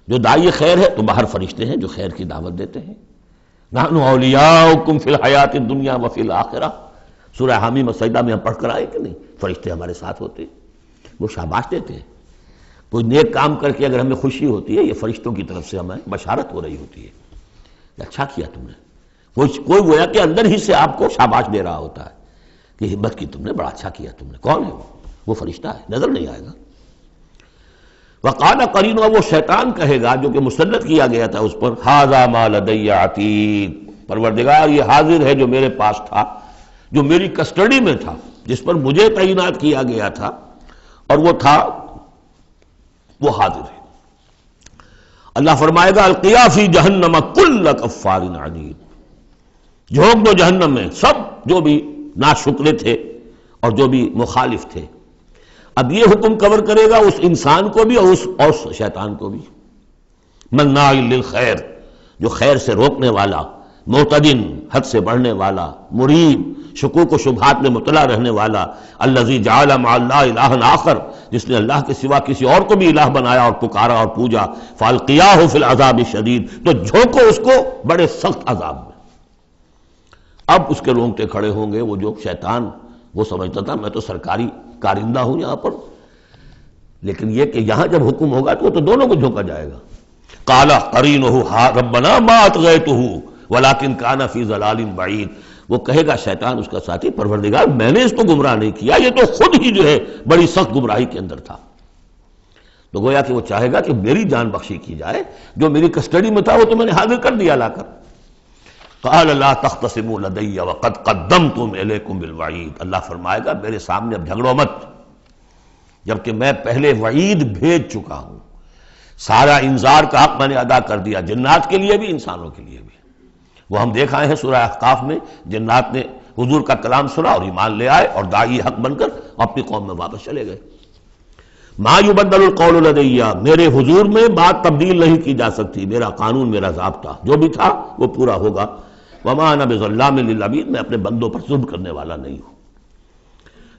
جو داعی خیر ہے، تو باہر فرشتے ہیں جو خیر کی دعوت دیتے ہیں۔ نحن اولیاؤکم فی الحیات الدنیا وفی الآخرہ، سورہ حامیم السجدہ میں ہم پڑھ کر آئے کہ نہیں، فرشتے ہمارے ساتھ ہوتے ہیں، وہ شاباش دیتے ہیں، کوئی نیک کام کر کے اگر ہمیں خوشی ہوتی ہے، یہ فرشتوں کی طرف سے ہمیں بشارت ہو رہی ہوتی ہے، اچھا کیا تم نے، کوئی گویا کہ اندر ہی سے آپ کو شاباش دے رہا ہوتا ہے کہ ہمت کی تم نے، بڑا اچھا کیا تم نے۔ کون ہے وہ فرشتہ ہے، نظر نہیں آئے گا۔ وقال قرینہ، وہ شیطان کہے گا جو کہ مسلط کیا گیا تھا اس پر، ھذا ما لدی عتید، پروردگار یہ حاضر ہے جو میرے پاس تھا، جو میری کسٹڈی میں تھا، جس پر مجھے تعینات کیا گیا تھا، اور وہ تھا، وہ حاضر ہے۔ اللہ فرمائے گا القیا فی جہنم کل کفار عنید، جھونک دو جہنم میں سب جو بھی ناشکرے تھے اور جو بھی مخالف تھے۔ اب یہ حکم کور کرے گا اس انسان کو بھی اور شیطان کو بھی۔ مناع للخیر، جو خیر سے روکنے والا، معتدن، حد سے بڑھنے والا، مریب، شکوک و شبہات میں مطلع رہنے والا، الذی جعل مع اللہ الہا آخر، جس نے اللہ کے سوا کسی اور کو بھی الہ بنایا اور پکارا اور پوجا، فالقیاہ فی العذاب الشدید، تو جھونکو اس کو بڑے سخت عذاب میں۔ اب اس کے رونگٹے کھڑے ہوں گے، وہ جو شیطان وہ سمجھتا تھا میں تو سرکاری کارندہ ہوں یہاں پر، لیکن یہ کہ یہاں جب حکم ہوگا تو وہ تو دونوں کو جھونکا جائے گا۔ قال قرینہ ربنا ما اطغیتہ ولکن کان فی ضلال بعید، وہ کہے گا شیطان اس کا ساتھی، پروردگار میں نے اس کو گمراہ نہیں کیا، یہ تو خود ہی جو ہے بڑی سخت گمراہی کے اندر تھا۔ تو گویا کہ وہ چاہے گا کہ میری جان بخشی کی جائے، جو میری کسٹڈی میں تھا وہ تو میں نے حاضر کر دیا لا کر۔ قال لا تختصموا لدی وقد قدمت الیکم بالوعید، اللہ فرمائے گا میرے سامنے اب جھگڑو مت، جبکہ میں پہلے وعید بھیج چکا ہوں، سارا انذار کا حق میں نے ادا کر دیا، جنات کے لیے بھی انسانوں کے لیے بھی۔ وہ ہم دیکھ آئے ہیں سورہ احقاف میں، جنات نے حضور کا کلام سنا اور ایمان لے آئے اور داعی حق بن کر اپنی قوم میں واپس چلے گئے۔ ما یبدل القول لدی، میرے حضور میں بات تبدیل نہیں کی جا سکتی، میرا قانون، میرا ضابطہ جو بھی تھا وہ پورا ہوگا۔ وما انا بظلام للعبید، میں اپنے بندوں پر ظلم کرنے والا نہیں ہوں۔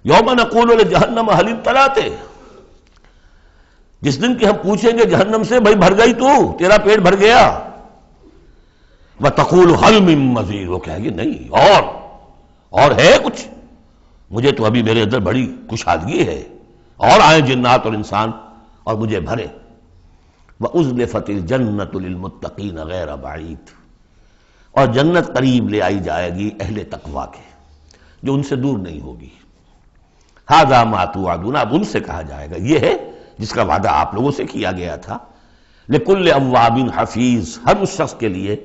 یوم نقول لجہنم هل امتلأت، جس دن کہ ہم پوچھیں گے جہنم سے بھائی بھر گئی تو، تیرا پیٹ بھر گیا؟ وتقول هل من مزید، وہ کہے گی نہیں اور ہے کچھ، مجھے تو ابھی میرے اندر بڑی کشادگی ہے، اور آئیں جنات اور انسان اور مجھے بھرے۔ وَأُزْلِفَتِ الْجَنَّةُ لِلْمُتَّقِينَ غَيْرَ بَعِيدٍ، اور جنت قریب لے آئی جائے گی اہل تقویٰ کے، جو ان سے دور نہیں ہوگی۔ ھذا ما توعدون، اب ان سے کہا جائے گا یہ ہے جس کا وعدہ آپ لوگوں سے کیا گیا تھا۔ لِكُلِّ أَوَّابٍ حَفِيظٍ، ہر اس شخص کے لیے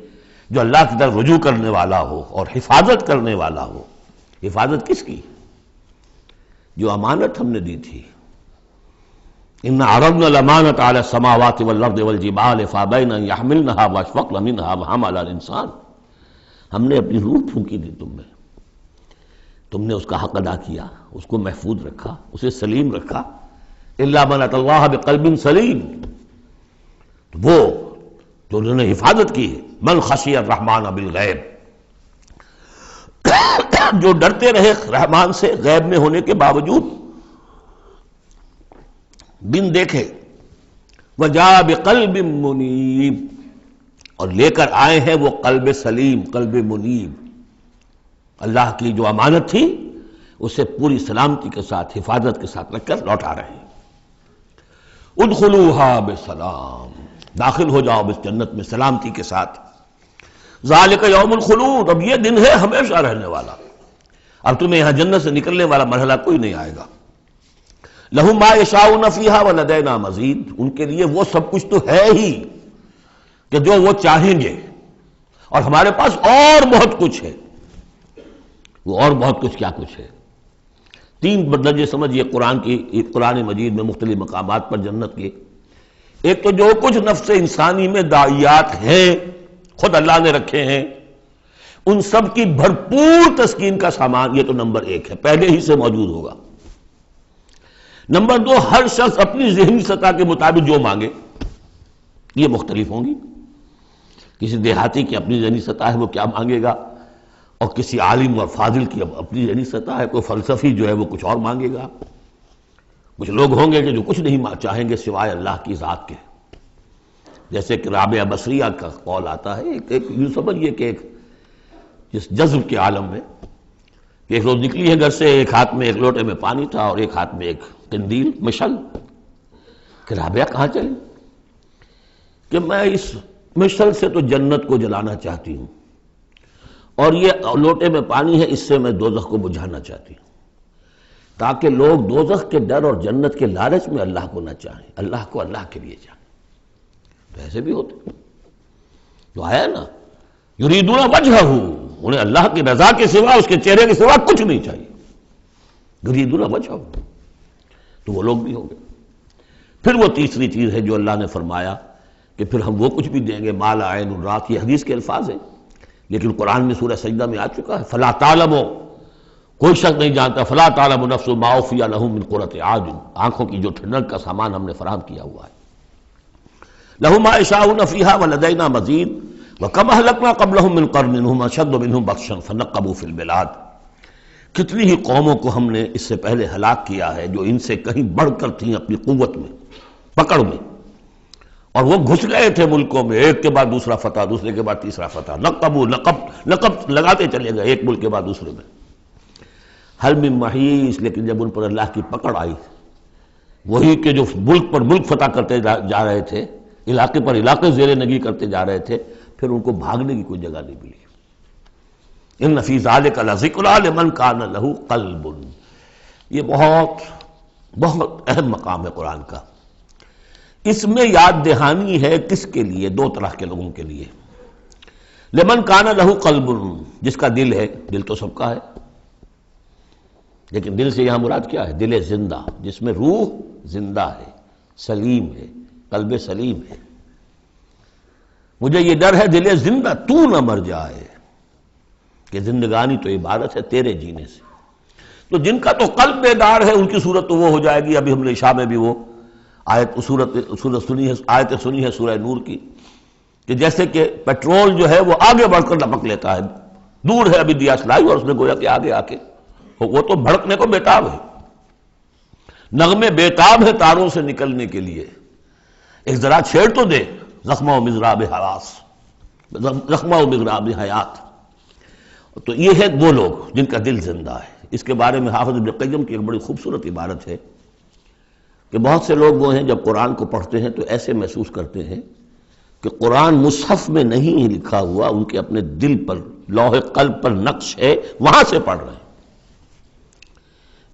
جو اللہ کی طرف رجوع کرنے والا ہو اور حفاظت کرنے والا ہو۔ حفاظت کس کی؟ جو امانت ہم نے دی تھی۔ إِنَّا عَرَضْنَا الْأَمَانَةَ عَلَى السَّمَاوَاتِ وَالْأَرْضِ وَالْجِبَالِ فَأَبَيْنَ أَن يَحْمِلْنَهَا وَأَشْفَقْنَ مِنْهَا وَحَمَلَهَا الْإِنسَانُ، ہم نے اپنی روح پھونکی دی تم میں، تم نے اس کا حق ادا کیا، اس کو محفوظ رکھا، اسے سلیم رکھا۔ إِلَّا مَنْ أَتَى اللَّهَ بِقَلْبٍ سَلِيمٍ، وہ جو انہوں نے حفاظت کی ہے۔ مَنْ خَشِيَ الرَّحْمَنَ بِالْغَيْبِ، جو ڈرتے رہے رحمان سے غیب میں ہونے کے باوجود، بن دیکھے۔ وَجَاءَ بِقَلْبٍ مُنِيبٍ، اور لے کر آئے ہیں وہ قلب سلیم، قلب منیب، اللہ کی جو امانت تھی اسے پوری سلامتی کے ساتھ، حفاظت کے ساتھ رکھ کر لوٹا رہے ہیں۔ ادخلوها بسلام، داخل ہو جاؤ اس جنت میں سلامتی کے ساتھ۔ ذالک یوم الخلود، اب یہ دن ہے ہمیشہ رہنے والا، اب تمہیں یہاں جنت سے نکلنے والا مرحلہ کوئی نہیں آئے گا۔ لہم ما یشاؤون فیہا ولدینا مزید، ان کے لیے وہ سب کچھ تو ہے ہی کہ جو وہ چاہیں گے، اور ہمارے پاس اور بہت کچھ ہے۔ وہ اور بہت کچھ کیا کچھ ہے؟ تین درجے سمجھیے قرآن مجید میں مختلف مقامات پر جنت کے۔ ایک تو جو کچھ نفس انسانی میں داعیات ہیں خود اللہ نے رکھے ہیں، ان سب کی بھرپور تسکین کا سامان، یہ تو نمبر ایک ہے، پہلے ہی سے موجود ہوگا۔ نمبر دو، ہر شخص اپنی ذہنی سطح کے مطابق جو مانگے، یہ مختلف ہوں گی۔ کسی دیہاتی کی اپنی ذہنی سطح ہے، وہ کیا مانگے گا، اور کسی عالم اور فاضل کی اپنی ذہنی سطح ہے، کوئی فلسفی جو ہے وہ کچھ اور مانگے گا۔ کچھ لوگ ہوں گے کہ جو کچھ نہیں چاہیں گے سوائے اللہ کی ذات کے، جیسے کہ رابعہ بصریہ کا قول آتا ہے، ایک یوں سمجھیے کہ ایک جس جذب کے عالم میں، ایک روز نکلی ہے گھر سے، ایک ہاتھ میں ایک لوٹے میں پانی تھا اور ایک ہاتھ میں ایک قندیل، مشعل، کہ رابعہ کہاں چلی؟ کہ میں اس مشعل سے تو جنت کو جلانا چاہتی ہوں، اور یہ لوٹے میں پانی ہے، اس سے میں دوزخ کو بجھانا چاہتی ہوں، تاکہ لوگ دوزخ کے ڈر اور جنت کے لالچ میں اللہ کو نہ چاہیں، اللہ کو اللہ کے لیے چاہیں۔ تو ایسے بھی ہوتے جو آیا نا، یریدون وجہہ، انہیں اللہ کی رضا کے سوا، اس کے چہرے کے سوا کچھ نہیں چاہیے، یریدون وجہہ، تو وہ لوگ بھی ہوں گے۔ پھر وہ تیسری چیز ہے جو اللہ نے فرمایا کہ پھر ہم وہ کچھ بھی دیں گے، ما لا عین رات، یہ حدیث کے الفاظ ہیں لیکن قرآن میں سورہ سجدہ میں آ چکا ہے، فلا تعلم، کوئی شخص نہیں جانتا، فلا تعلم نفس ما اخفی لہم من قرۃ اعین، آنکھوں کی جو ٹھنڈک کا سامان ہم نے فراہم کیا ہوا ہے۔ لہم ما یشاؤون فیہا ولدینا مزید وکم اہلکنا قبلہم من قرن ھم اشد منہم بطشا فنقبوا فی البلاد، کتنی ہی قوموں کو ہم نے اس سے پہلے ہلاک کیا ہے جو ان سے کہیں بڑھ کر تھیں اپنی قوت میں، پکڑ میں، اور وہ گھس گئے تھے ملکوں میں، ایک کے بعد دوسرا فتح، دوسرے کے بعد تیسرا فتح، لقب لگاتے چلے گئے ایک ملک کے بعد دوسرے میں۔ حل من محیص، لیکن جب ان پر اللہ کی پکڑ آئی، وہی کہ جو ملک پر ملک فتح کرتے جا رہے تھے، علاقے پر علاقے زیر نگی کرتے جا رہے تھے، پھر ان کو بھاگنے کی کوئی جگہ نہیں ملی۔ ان فی ذلک لذکری لمن کان لہ قلب، یہ بہت بہت اہم مقام ہے قرآن کا۔ اس میں یاد دہانی ہے کس کے لیے؟ دو طرح کے لوگوں کے لیے۔ لمن کان لہ قلب، جس کا دل ہے، دل تو سب کا ہے، لیکن دل سے یہاں مراد کیا ہے؟ دل زندہ، جس میں روح زندہ ہے، سلیم ہے، قلب سلیم ہے۔ مجھے یہ ڈر ہے دل زندہ تو نہ مر جائے، کہ زندگانی تو عبارت ہے تیرے جینے سے۔ تو جن کا تو قلب بیدار ہے ان کی صورت تو وہ ہو جائے گی، ابھی ہم نے عشاء میں بھی وہ آیت سنی ہے سورہ نور کی، کہ جیسے کہ پیٹرول جو ہے وہ آگے بڑھ کر لپک لیتا ہے، دور ہے ابھی دیا سلائی اور اس نے گویا کہ آگے آ کے وہ تو بھڑکنے کو بیتاب ہے، نغمے بیتاب ہے تاروں سے نکلنے کے لیے، ایک ذرا چھیڑ تو دے، زخمہ و مضراب حواس، زخمہ و مضراب حیات۔ تو یہ ہے وہ لوگ جن کا دل زندہ ہے۔ اس کے بارے میں حافظ ابن قیم کی ایک بڑی خوبصورت عبارت ہے کہ بہت سے لوگ وہ ہیں جب قرآن کو پڑھتے ہیں تو ایسے محسوس کرتے ہیں کہ قرآن مصحف میں نہیں لکھا ہوا، ان کے اپنے دل پر لوح قلب پر نقش ہے، وہاں سے پڑھ رہے ہیں۔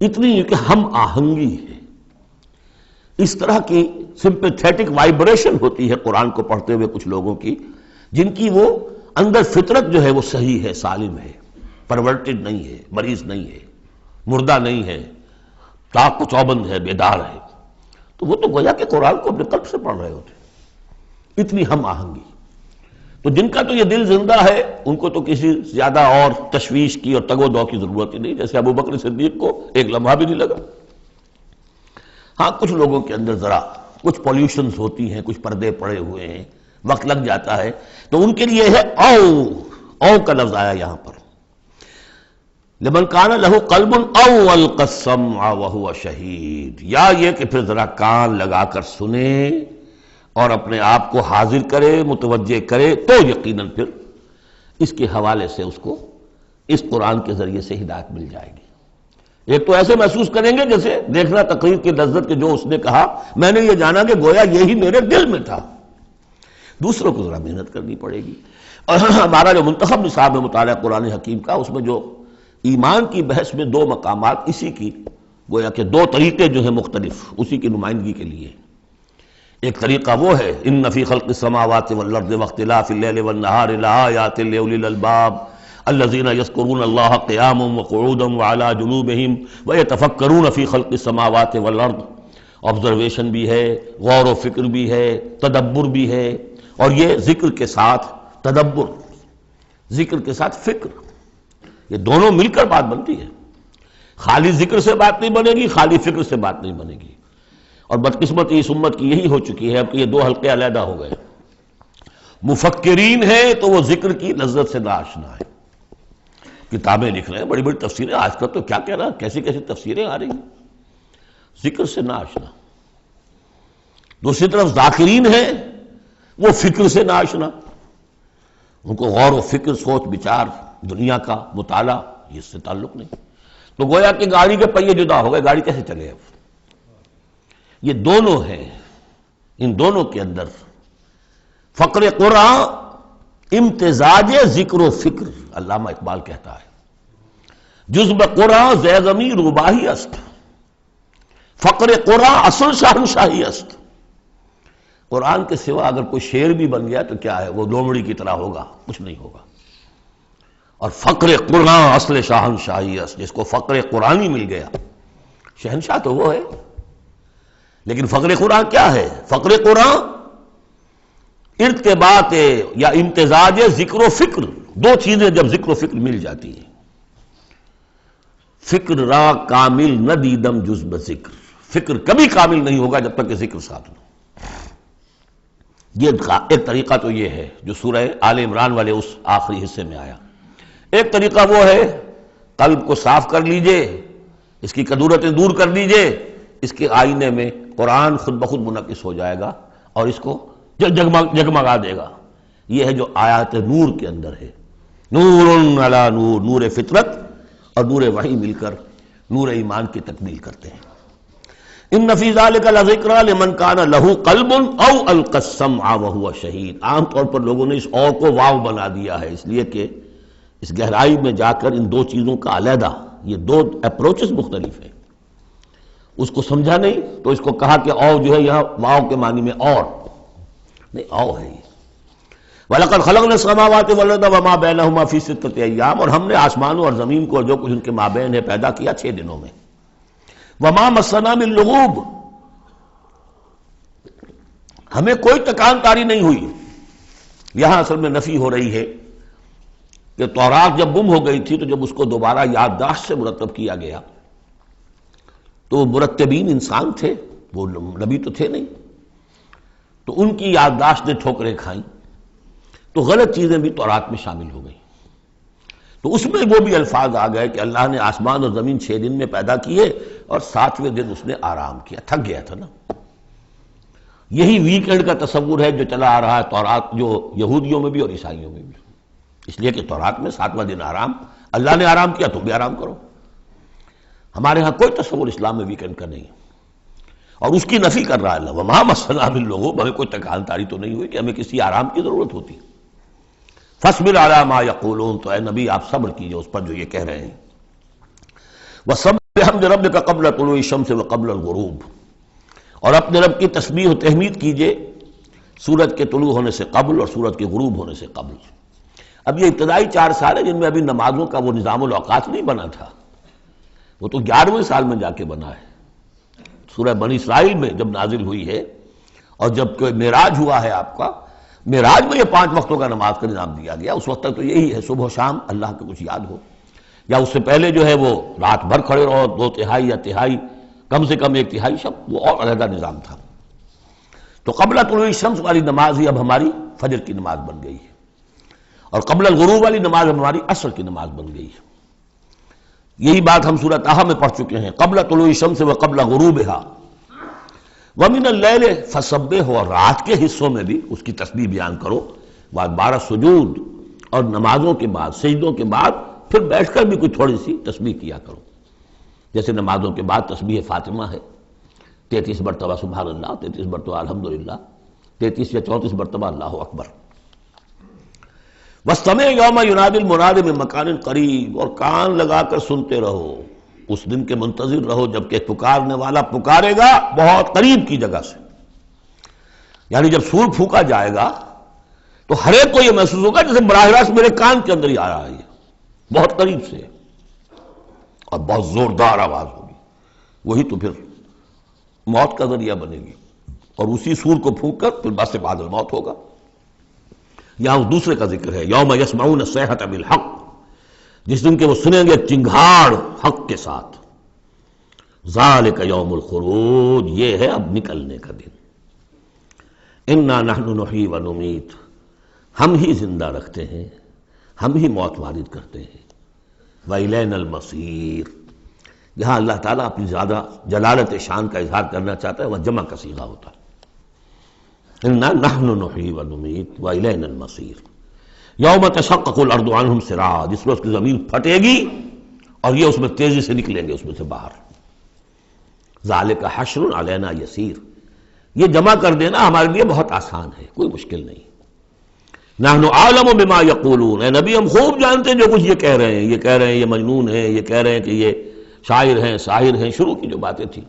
اتنی کہ ہم آہنگی ہے، اس طرح کی سمپیتھیٹک وائبریشن ہوتی ہے قرآن کو پڑھتے ہوئے کچھ لوگوں کی، جن کی وہ اندر فطرت جو ہے وہ صحیح ہے، سالم ہے، پرورٹڈ نہیں ہے، مریض نہیں ہے، مردہ نہیں ہے، تاق و چوبند ہے، بیدار ہے۔ تو وہ تو گویا کہ قرآن کو اپنے قلب سے پڑھ رہے ہوتے، اتنی ہم آہنگی۔ تو جن کا تو یہ دل زندہ ہے ان کو تو کسی زیادہ اور تشویش کی اور تگ و دو کی ضرورت ہی نہیں، جیسے ابو بکر صدیق کو ایک لمحہ بھی نہیں لگا۔ ہاں کچھ لوگوں کے اندر ذرا کچھ پولیوشنز ہوتی ہیں، کچھ پردے پڑے ہوئے ہیں، وقت لگ جاتا ہے، تو ان کے لیے ہے او کا لفظ آیا یہاں پر، لمن کان لہ قلب او القى السمع وهو شہید، یا یہ کہ پھر ذرا کان لگا کر سنے اور اپنے آپ کو حاضر کرے، متوجہ کرے، تو یقیناً پھر اس کے حوالے سے اس کو اس قرآن کے ذریعے سے ہدایت مل جائے گی۔ ایک تو ایسے محسوس کریں گے جیسے دیکھنا تقریر کی لذت کے جو اس نے کہا میں نے یہ جانا کہ گویا یہی میرے دل میں تھا۔ دوسروں کو ذرا محنت کرنی پڑے گی، اور ہمارا جو منتخب نصاب ہے مطالعہ قرآن حکیم کا، اس میں جو ایمان کی بحث میں دو مقامات اسی کی گویا کہ دو طریقے جو ہیں مختلف اسی کی نمائندگی کے لیے۔ ایک طریقہ وہ ہے ان فی خلق السماوات والارض واختلاف اللیل والنہار لآیات لأولی الالباب الذین یذکرون اللہ قیاما وقعودا وعلی جنوبہم ویتفکرون فی خلق السماوات والارض، آبزرویشن بھی ہے، غور و فکر بھی ہے، تدبر بھی ہے، اور یہ ذکر کے ساتھ تدبر، ذکر کے ساتھ فکر، یہ دونوں مل کر بات بنتی ہے۔ خالی ذکر سے بات نہیں بنے گی، خالی فکر سے بات نہیں بنے گی، اور بدقسمتی اس امت کی یہی ہو چکی ہے اب کہ یہ دو حلقے علیحدہ ہو گئے۔ مفکرین ہیں تو وہ ذکر کی لذت سے ناآشنا ہے، کتابیں لکھ رہے ہیں، بڑی بڑی تفسیریں، آج کل تو کیا کہہ رہا، کیسی کیسی تفسیریں آ رہی ہیں، ذکر سے ناآشنا۔ دوسری طرف ذاکرین ہیں وہ فکر سے ناآشنا، ان کو غور و فکر، سوچ بچار، دنیا کا مطالعہ اس سے تعلق نہیں۔ تو گویا کہ گاڑی کے پہیے جدا ہو گئے، گاڑی کیسے چلے اب؟ یہ دونوں ہیں، ان دونوں کے اندر فقر قرآن امتزاج ذکر و فکر، علامہ اقبال کہتا ہے جزب قرآن زیغمی روباہی است، فقر قرآن اصل شہنشاہی است۔ قرآن کے سوا اگر کوئی شعر بھی بن گیا تو کیا ہے، وہ لومڑی کی طرح ہوگا، کچھ نہیں ہوگا۔ اور فقر قرآن اصل شہنشاہی است، جس کو فقر قرآنی مل گیا، شہنشاہ تو وہ ہے۔ لیکن فقر قرآن کیا ہے؟ فقر قرآن ارتباط یا امتزاج ذکر و فکر، دو چیزیں جب ذکر و فکر مل جاتی ہیں۔ فکر را کامل نہ دیدم جز بذکر، فکر کبھی کامل نہیں ہوگا جب تک کہ ذکر ساتھ نہ۔ یہ ایک طریقہ تو یہ ہے جو سورہ آل عمران والے اس آخری حصے میں آیا۔ ایک طریقہ وہ ہے قلب کو صاف کر لیجئے، اس کی کدورتیں دور کر دیجئے، اس کے آئینے میں قرآن خود بخود منعکس ہو جائے گا اور اس کو جگمگا دے گا۔ یہ ہے جو آیات نور کے اندر ہے، نور علی نور، نور فطرت اور نور وحی مل کر نور ایمان کی تکمیل کرتے ہیں۔ ان فی ذلک لذکری لمن کان لہ قلب او القی السمع وہو شہید۔ عام طور پر لوگوں نے اس او کو واو بنا دیا ہے، اس لیے کہ اس گہرائی میں جا کر ان دو چیزوں کا علیحدہ، یہ دو اپروچز مختلف ہیں، اس کو سمجھا نہیں تو اس کو کہا کہ او جو ہے یہاں واو کے معنی میں اور نہیں، او ہے یہ۔ وَلَقَدْ خَلَقْنَا السَّمَاوَاتِ وَالْأَرْضَ وَمَا بَيْنَهُمَا فِي سِتَّةِ أَيَّامٍ، اور ہم نے آسمانوں اور زمین کو اور جو کچھ ان کے مابین ہے پیدا کیا 6 دنوں میں۔ وَمَا مَسَّنَا مِن لُغُوبٍ، ہمیں کوئی تکان تاری نہیں ہوئی۔ یہاں اصل میں نفی ہو رہی ہے کہ تورات جب گم ہو گئی تھی تو جب اس کو دوبارہ یادداشت سے مرتب کیا گیا تو مرتبین انسان تھے، وہ نبی تو تھے نہیں، تو ان کی یادداشت نے ٹھوکریں کھائیں، تو غلط چیزیں بھی تورات میں شامل ہو گئیں۔ تو اس میں وہ بھی الفاظ آ گئے کہ اللہ نے آسمان اور زمین 6 دن میں پیدا کیے اور 7ویں دن اس نے آرام کیا، تھک گیا تھا نا۔ یہی ویکنڈ کا تصور ہے جو چلا آ رہا ہے تورات، جو یہودیوں میں بھی اور عیسائیوں میں بھی، اس لیے کہ تورات میں 7واں دن آرام، اللہ نے آرام کیا تم بھی آرام کرو۔ ہمارے ہاں کوئی تصور اسلام میں ویکنڈ کا نہیں، اور اس کی نفی کر رہا ہے اللہ، وما مسنا من لغوب، ہمیں کوئی تکان تاری تو نہیں ہوئی کہ ہمیں کسی آرام کی ضرورت ہوتی. فاصبر علی ما یقولون، تو اے نبی آپ صبر کیجئے اس پر جو یہ کہہ رہے ہیں. وسبح بحمد ربک قبل طلوع الشمس وقبل الغروب، اور اپنے رب کی تسبیح و تحمید کیجئے سورج کے طلوع ہونے سے قبل اور سورج کے غروب ہونے سے قبل. اب یہ ابتدائی 4 سال ہے جن میں ابھی نمازوں کا وہ نظام الاوقات نہیں بنا تھا، وہ تو 11ویں سال میں جا کے بنا ہے. سورہ بنی اسرائیل میں جب نازل ہوئی ہے اور جب کہ معراج ہوا ہے آپ کا، معراج میں یہ 5 وقتوں کا نماز کا نظام دیا گیا. اس وقت تک تو یہی ہے صبح و شام اللہ کا کچھ یاد ہو، یا اس سے پہلے جو ہے وہ رات بھر کھڑے رہو 2/3 یا تہائی، کم سے کم 1/3 شب، وہ اور علیحدہ نظام تھا. تو قبل طلوع الشمس والی نماز ہی اب ہماری فجر کی نماز بن گئی ہے، اور قبل الغروب والی نماز ہماری عصر کی نماز بن گئی ہے. یہی بات ہم سورۃ طٰہٰ میں پڑھ چکے ہیں. قبل طلوع الشمس وقبل غروبها ومن اللیل فسبح، اور رات کے حصوں میں بھی اس کی تسبیح بیان کرو. بعد 12 سجود اور نمازوں کے بعد سجدوں کے بعد پھر بیٹھ کر بھی کوئی تھوڑی سی تسبیح کیا کرو. جیسے نمازوں کے بعد تسبیح فاطمہ ہے 33 مرتبہ سبحان اللہ، 33 مرتبہ الحمدللہ، 33 یا 34 مرتبہ اللہ اکبر. واستمع یوم ینادی المنادی من مکان قریب، اور کان لگا کر سنتے رہو، اس دن کے منتظر رہو جبکہ پکارنے والا پکارے گا بہت قریب کی جگہ سے. یعنی جب سور پھونکا جائے گا تو ہر ایک کو یہ محسوس ہوگا جیسے براہ راست میرے کان کے اندر ہی آ رہا ہے، بہت قریب سے، اور بہت زوردار آواز ہوگی. وہی تو پھر موت کا ذریعہ بنے گی، اور اسی سور کو پھونک کر پھر بس بعد الموت ہوگا. یہاں اس دوسرے کا ذکر ہے یوم یسمعون الصیحۃ بالحق، جس دن کے وہ سنیں گے چنگھاڑ حق کے ساتھ. ذالک یوم الخروج، یہ ہے اب نکلنے کا دن. انا نحن نحیی و نمیت، ہم ہی زندہ رکھتے ہیں، ہم ہی موت وارد کرتے ہیں. وإلینا المصیر، جہاں اللہ تعالیٰ اپنی زیادہ جلالت شان کا اظہار کرنا چاہتا ہے وہ جمع کا صیغہ ہوتا ہے. انا نحن نحیی و نمیت وإلینا المصیر. یوم تشقق الارض عنہم سراعا، جس روز کی زمین پھٹے گی اور یہ اس میں تیزی سے نکلیں گے اس میں سے باہر. ذالک حشر علینا یسیر، یہ جمع کر دینا ہمارے لیے بہت آسان ہے، کوئی مشکل نہیں. نحن اعلم بما یقولون، اے نبی ہم خوب جانتے ہیں جو کچھ یہ کہہ رہے ہیں، یہ کہہ رہے ہیں یہ مجنون ہیں، یہ کہہ رہے ہیں کہ یہ شاعر ہیں ساحر ہیں، شروع کی جو باتیں تھیں.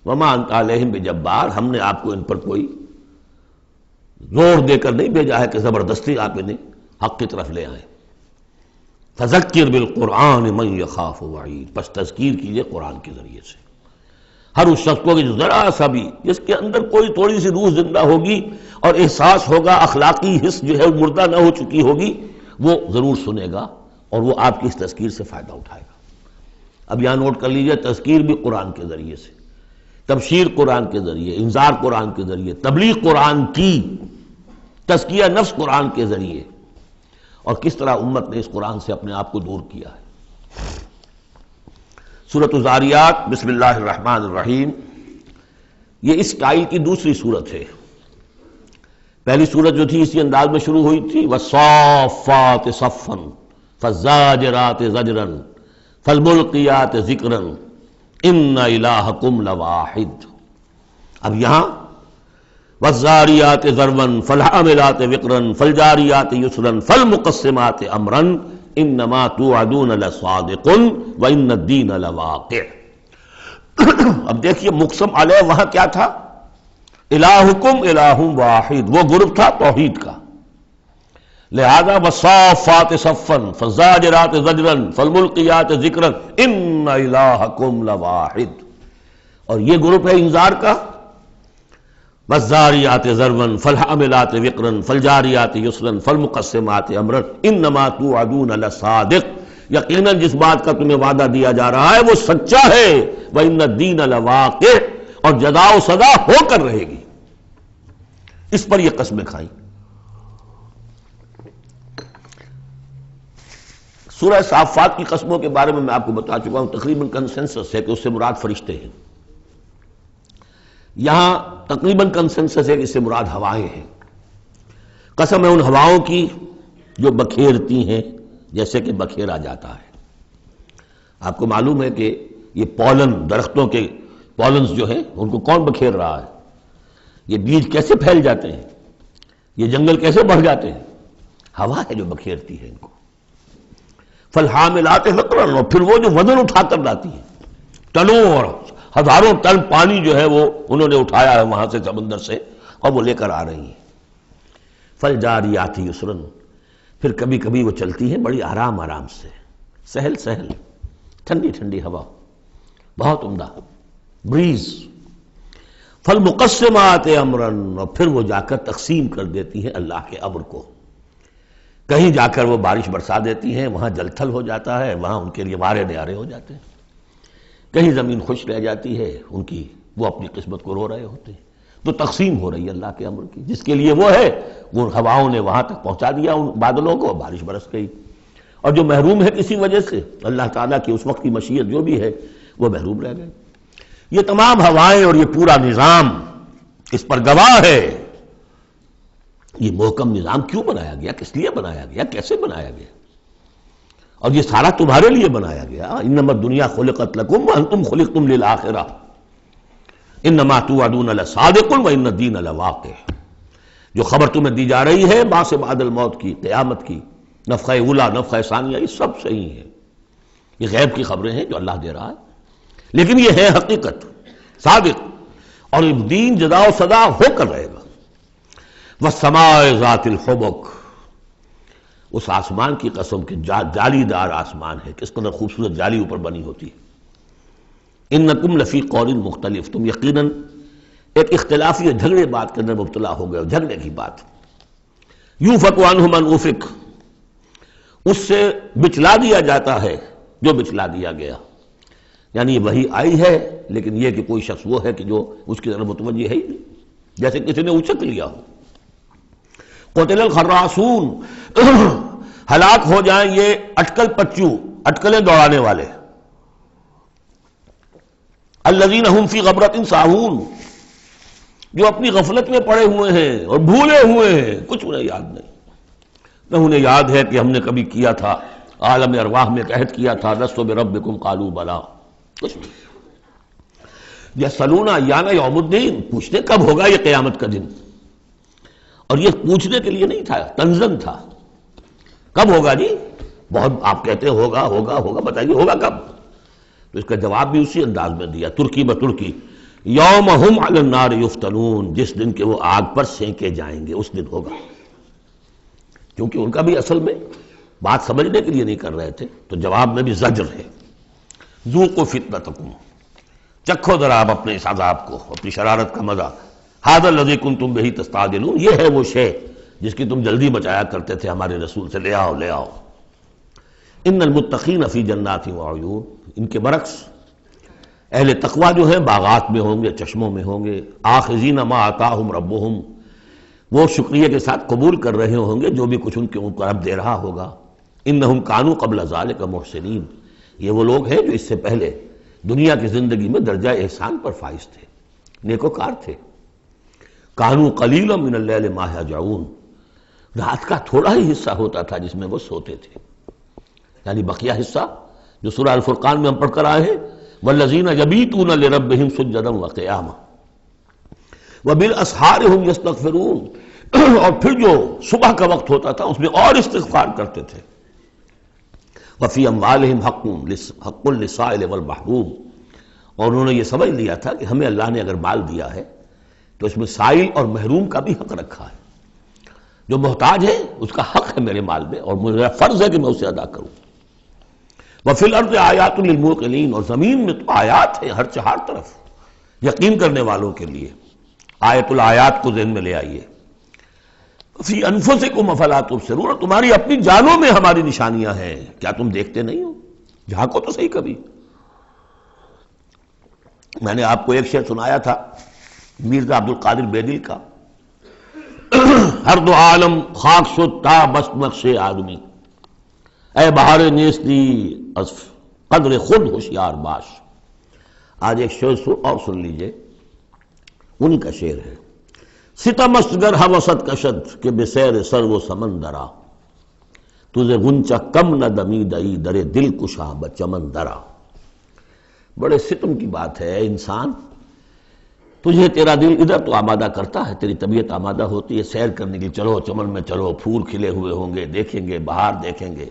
وما انت علیہم بجبار، ہم نے آپ کو ان پر کوئی زور دے کر نہیں بھیجا ہے کہ زبردستی آپ انہیں حق کی طرف لے آئیں. فذکر بالقرآن من یخاف وعید، پس تذکیر کیجئے قرآن کے ذریعے سے ہر اس شخص کو کہ جو ذرا سا بھی جس کے اندر کوئی تھوڑی سی روح زندہ ہوگی اور احساس ہوگا، اخلاقی حس جو ہے مردہ نہ ہو چکی ہوگی، وہ ضرور سنے گا اور وہ آپ کی اس تذکیر سے فائدہ اٹھائے گا. اب یہاں نوٹ کر لیجئے، تذکیر بھی قرآن کے ذریعے سے، تبشیر قرآن کے ذریعے، انذار قرآن کے ذریعے، تبلیغ قرآن کی، تزکیہ نفس قرآن کے ذریعے، اور کس طرح امت نے اس قرآن سے اپنے آپ کو دور کیا ہے. سورۃ الذاریات بسم اللہ الرحمن الرحیم، یہ اس سٹائل کی دوسری سورت ہے. پہلی سورت جو تھی اسی انداز میں شروع ہوئی تھی، والصافات صفا فالزاجرات زجرا فالملقیات ذکرا ان الہکم لواحد. اب یہاں والذاریات ذروا فالحاملات وقرا فالجاریات یسرا فالمقسمات امرا انما توعدون لصادق وان الدین لواقع. اب دیکھیے مقسم علیہ وہاں کیا تھا؟ الہکم الہ واحد، وہ گروپ تھا توحید کا. لہذا والصافات صفا فالزاجرات زجرا فالملقیات ذکرا ان الہکم لواحد. اور یہ گروپ ہے انذار کا، والذاریات ذروا فالحاملات وقرا فالجاریات یسرا فالمقسمات امرا انما توعدون لصادق. یقیناً جس بات کا تمہیں وعدہ دیا جا رہا ہے وہ سچا ہے، وان الدین لواقع، اور جزا و سزا ہو کر رہے گی. اس پر یہ قسمیں کھائیں. سورہ صافات کی قسموں کے بارے میں آپ کو بتا چکا ہوں، تقریباً کنسنسس ہے کہ اس سے مراد فرشتے ہیں. یہاں تقریباً کنسنسس ہے کہ اس سے مراد ہوائیں ہیں. قسم ہے ان ہواؤں کی جو بکھیرتی ہیں جیسے کہ بکھیرا جاتا ہے. آپ کو معلوم ہے کہ یہ پولن، درختوں کے پالنز جو ہیں ان کو کون بکھیر رہا ہے؟ یہ بیج کیسے پھیل جاتے ہیں؟ یہ جنگل کیسے بڑھ جاتے ہیں؟ ہوا ہے جو بکھیرتی ہے ان کو. فالحاملات وقرا، اور پھر وہ جو وزن اٹھا کر لاتی ہیں، ٹنوں اور ہزاروں ٹن پانی جو ہے وہ انہوں نے اٹھایا ہے وہاں سے سمندر سے، اور وہ لے کر آ رہی ہیں. فالجاریات یسرا، پھر کبھی کبھی وہ چلتی ہیں بڑی آرام آرام سے، سہل سہل، ٹھنڈی ٹھنڈی ہوا، بہت عمدہ بریز. فالمقسمات امرا، اور پھر وہ جا کر تقسیم کر دیتی ہیں اللہ کے امر کو. کہیں جا کر وہ بارش برسا دیتی ہیں، وہاں جل تھل ہو جاتا ہے، وہاں ان کے لیے مارے نیارے ہو جاتے ہیں. کہیں زمین خشک رہ جاتی ہے ان کی، وہ اپنی قسمت کو رو رہے ہوتے ہیں. تو تقسیم ہو رہی ہے اللہ کے امر کی، جس کے لیے وہ ہے وہ ہواؤں نے وہاں تک پہنچا دیا ان بادلوں کو، بارش برس گئی. اور جو محروم ہے کسی وجہ سے، اللہ تعالیٰ کی اس وقت کی مشیت جو بھی ہے، وہ محروم رہ گئے. یہ تمام ہوائیں اور یہ پورا نظام اس پر گواہ ہے. یہ محکم نظام کیوں بنایا گیا، کس لیے بنایا گیا، کیسے بنایا گیا؟ اور یہ سارا تمہارے لیے بنایا گیا. انما الدنیا خلقت لکم وانتم خلقتم للآخرہ انما توعدون لصادق وان الدین لواقع. جو خبر تمہیں دی جا رہی ہے بعث بعد الموت کی، قیامت کی، نفخہ اولا، نفخہ ثانیہ، یہ سب صحیح ہے. یہ غیب کی خبریں ہیں جو اللہ دے رہا ہے، لیکن یہ ہے حقیقت صادق. اور دین جزا و سزا ہو کر رہے گا. والسماء ذات الحبک، اس آسمان کی قسم کہ جالی دار آسمان ہے، کس قدر خوبصورت جالی اوپر بنی ہوتی ہے. انکم لفی قول مختلف، تم یقیناً ایک اختلافی جھگڑے بات کے اندر مبتلا ہو گئے، جھگڑے کی بات. یوفک عنہ من افک، اس سے بچلا دیا جاتا ہے جو بچلا دیا گیا. یعنی یہ وحی آئی ہے، لیکن یہ کہ کوئی شخص وہ ہے کہ جو اس کی طرف متوجہ ہے ہی نہیں، جیسے کسی نے اچک لیا ہو. قتل الخراصون، ہلاک ہو جائیں یہ اٹکل پچو، اٹکلیں دوڑانے والے. الذین هم فی غمرۃ ساہون، جو اپنی غفلت میں پڑے ہوئے ہیں اور بھولے ہوئے ہیں، کچھ انہیں یاد نہیں. نہ انہیں یاد ہے کہ ہم نے کبھی کیا تھا، عالم ارواح میں ایک عہد کیا تھا، لست بربکم قالوا بلا، کچھ نہیں. یسألون ایان یوم الدین، پوچھتے کب ہوگا یہ قیامت کا دن. اور یہ پوچھنے کے لیے نہیں تھا، تنزن تھا. کب ہوگا جی؟ بہت آپ کہتے ہوگا ہوگا ہوگا، بتائیے ہوگا کب؟ تو اس کا جواب بھی اسی انداز میں دیا، ترکی بترکی. یوم ہم علی النار یفتنون، جس دن کے وہ آگ پر سینکے جائیں گے، اس دن ہوگا. کیونکہ ان کا بھی اصل میں بات سمجھنے کے لیے نہیں کر رہے تھے، تو جواب میں بھی زجر ہے. ذوقوا فتنتکم، چکھو ذرا آپ اپنے اس عذاب کو، اپنی شرارت کا مزہ. ھذا الذی کنتم بہ تستعجلون، یہ ہے وہ شے جس کی تم جلدی مچایا کرتے تھے ہمارے رسول سے، لے آؤ لے آؤ. ان المتقین فی جنات وعیون، ان کے برعکس اہل تقوی جو ہیں باغات میں ہوں گے، چشموں میں ہوں گے. آخذین ما آتاہم ربہم، وہ شکریہ کے ساتھ قبول کر رہے ہوں گے جو بھی کچھ ان کے اوپر رب دے رہا ہوگا. انہم کانوا قبل ذلک محسنین، یہ وہ لوگ ہیں جو اس سے پہلے دنیا کی زندگی میں درجہ احسان پر فائز تھے، نیکوکار تھے. کانوا قلیلا من اللیل ما یہجعون، رات کا تھوڑا ہی حصہ ہوتا تھا جس میں وہ سوتے تھے. یعنی بقیہ حصہ جو سورہ الفرقان میں ہم پڑھ کر آئے ہیں، والذین یبیتون لربہم سجدا وقیاما وبالاسحار ہم یستغفرون، اور پھر جو صبح کا وقت ہوتا تھا اس میں اور استغفار کرتے تھے. وفی اموالہم حق للسائل والمحروم، اور انہوں نے یہ سمجھ لیا تھا کہ ہمیں اللہ نے اگر مال دیا ہے تو اس میں سائل اور محروم کا بھی حق رکھا ہے. جو محتاج ہے اس کا حق ہے میرے مال میں، اور میرا فرض ہے کہ میں اسے ادا کروں. وفی الارض آیات للموقنین، اور زمین میں تو آیات ہیں ہر طرف یقین کرنے والوں کے لیے. آیت الآیات کو ذہن میں لے آئیے. فی انفسکم افلا تبصرون، اور تمہاری اپنی جانوں میں ہماری نشانیاں ہیں، کیا تم دیکھتے نہیں ہو؟ جھانکو تو صحیح کبھی. میں نے آپ کو ایک شعر سنایا تھا میرزا عبد القادر بیدل کا، ہر دو عالم خاک شد تا بس نقش آدمی، اے بہار نیستی از قدر خود ہوشیار باش. آج ایک شعر اور سن لیجئے، انہی کا شعر ہے. ستم است گر ہوست کشد کہ بسیر سر و سمندرا، تجھے غنچہ کم نہ دمیدئی در دل کشا بچمن درا. بڑے ستم کی بات ہے انسان تجھے تیرا دل ادھر تو آمادہ کرتا ہے، تیری طبیعت آمادہ ہوتی ہے سیر کرنے کی، چلو چمن میں چلو، پھول کھلے ہوئے ہوں گے، دیکھیں گے، بہار دیکھیں گے۔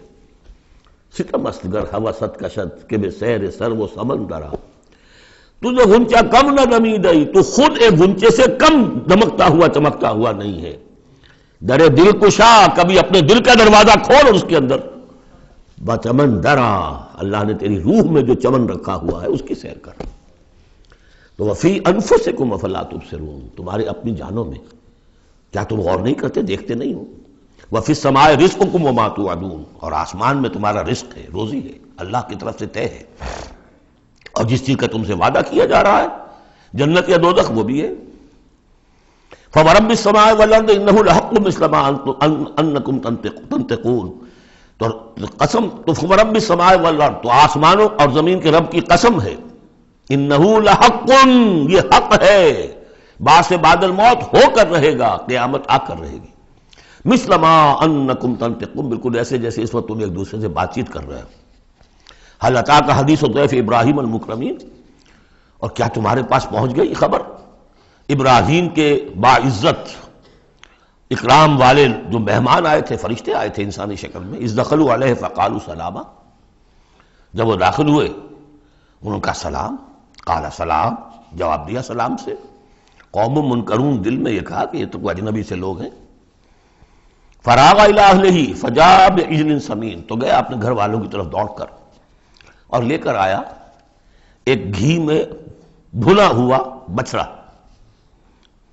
ستم استگر حوست کشد کہ بے سیر سر و سمندرا، تجھے غنچہ کم نہ دمیدئی، تو خود ایک غنچے سے کم دمکتا ہوا چمکتا ہوا نہیں ہے۔ در دل کشا، کبھی اپنے دل کا دروازہ کھول اور اس کے اندر بچمن درا، اللہ نے تیری روح میں جو چمن رکھا ہوا ہے اس کی سیر کر۔ تو وفی انفسکم افلا تبصرون، تمہارے اپنی جانوں میں کیا تم غور نہیں کرتے، دیکھتے نہیں ہو؟ وفی السماء رزقکم وما توعدون، اور آسمان میں تمہارا رزق ہے، روزی ہے، اللہ کی طرف سے طے ہے، اور جس چیز کا تم سے وعدہ کیا جا رہا ہے جنت یا دوزخ وہ بھی ہے۔ فورب السماء والارض انہ لحق مثل ما انکم تنطقون، تو قسم تو فورب السماء والارض، تو آسمانوں اور زمین کے رب کی قسم ہے، انہ لحق، یہ حق ہے، بعد بعد الموت ہو کر رہے گا، قیامت آ کر رہے گی، مثل ما انکم تنطقون، بالکل ایسے جیسے اس وقت تم ایک دوسرے سے بات چیت کر رہے ہو۔ حل اتاک حدیث ضیف ابراہیم المکرمین، اور کیا تمہارے پاس پہنچ گئی خبر ابراہیم کے باعزت اکرام والے جو مہمان آئے تھے، فرشتے آئے تھے انسانی شکل میں، اذ دخلوا علیہ فقالوا سلاما، جب وہ داخل ہوئے ان کا سلام، قال سلام، جواب دیا سلام سے۔ قوم منکرون، دل میں یہ کہا کہ یہ تو کوئی اجنبی سے لوگ ہیں۔ فراغ الی اہلہ فجاء بعجل سمین، تو گیا اپنے گھر والوں کی طرف دوڑ کر اور لے کر آیا ایک گھی میں بھنا ہوا بچڑا،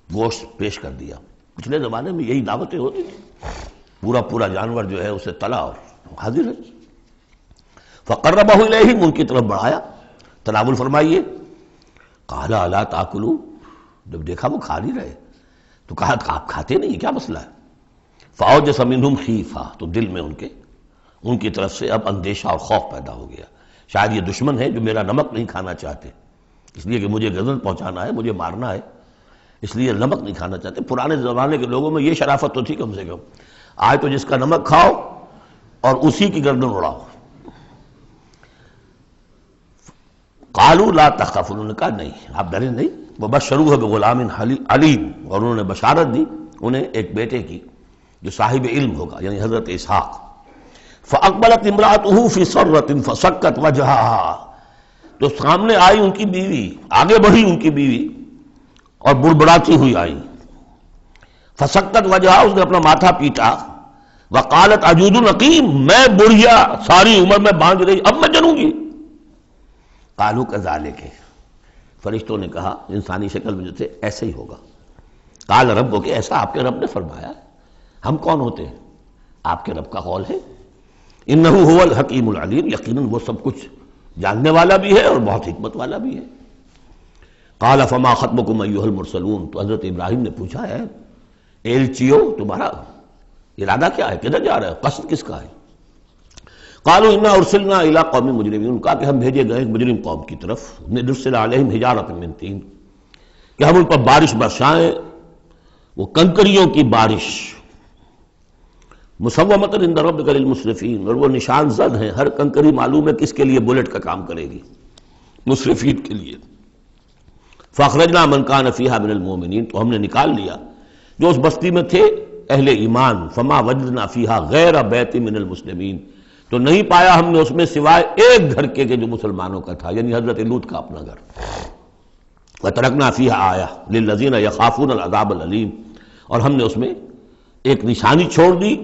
گوشت پیش کر دیا۔ پچھلے زمانے میں یہی دعوتیں ہوتی تھیں، پورا جانور جو ہے اسے تلا اور حاضر ہے۔ فقربہ الیہم، ان کی طرف بڑھایا، تناول فرمائیے۔ قال الا تاکلون، جب دیکھا وہ کھا نہیں رہے تو کہا آپ کھاتے نہیں، کیا مسئلہ ہے؟ فاوجس منہم خیفہ، تو دل میں ان کی طرف سے اب اندیشہ اور خوف پیدا ہو گیا، شاید یہ دشمن ہے جو میرا نمک نہیں کھانا چاہتے، اس لیے کہ مجھے غزل پہنچانا ہے، مجھے مارنا ہے، اس لیے نمک نہیں کھانا چاہتے۔ پرانے زمانے کے لوگوں میں یہ شرافت تو تھی کم سے کم، آج تو جس کا نمک کھاؤ اور اسی کی گردن اڑاؤ۔ قالوا لا تخف، انہوں نے کہا نہیں آپ ڈریں نہیں، وبشروہ بغلام علیم، اور انہوں نے بشارت دی انہیں ایک بیٹے کی جو صاحب علم ہوگا، یعنی حضرت اسحاق۔ فاقبلت امرأتہ فی سرۃ فسکت وجہہا، تو سامنے آئی ان کی بیوی، آگے بڑھی ان کی بیوی اور بڑبڑاتی ہوئی آئی۔ فسکت وجہہا، اس نے اپنا ماتھا پیٹا۔ وقالت عجوز عقیم، میں بڑھیا ساری عمر میں باندھ رہی، اب میں جنوں گی۔ قالوا کذالک، فرشتوں نے کہا انسانی شکل میں جو تھے ایسے ہی ہوگا۔ قال ربک، ایسا آپ کے رب نے فرمایا، ہم کون ہوتے ہیں؟ آپ کے رب کا قول ہے۔ انہ هو الحکیم العلیم، یقیناً وہ سب کچھ جاننے والا بھی ہے اور بہت حکمت والا بھی ہے۔ قال فما خطبکم ایھا المرسلون، تو حضرت ابراہیم نے پوچھا ہے ایلچیو تمہارا ارادہ کیا ہے، کدھر جا رہے ہو، قصد کس کا ہے؟ قالوا انا ارسلنا الی قوم مجرمین، کہا کہ ہم بھیجے گئے ایک مجرم قوم کی طرف، نرسل علیہم حجارۃ من طین، کہ ہم ان پر بارش برسائیں، وہ کنکریوں کی بارش، مسومۃ عند ربک للمسرفین، اور وہ نشان زد ہیں، ہر کنکری معلوم ہے کس کے لیے بلٹ کا کام کرے گی، مسرفین کے لیے۔ فاخرجنا من کان فیہا من المؤمنین، تو ہم نے نکال لیا جو اس بستی میں تھے اہل ایمان، فما وجدنا فیہا غیر بیت من المسلمین، تو نہیں پایا ہم نے اس میں سوائے ایک گھر کے جو مسلمانوں کا تھا، یعنی حضرت لوط کا اپنا گھر۔ وترکنا فیہا آیہ للذین یخافون العذاب العلیم، اور ہم نے اس میں ایک نشانی چھوڑ دی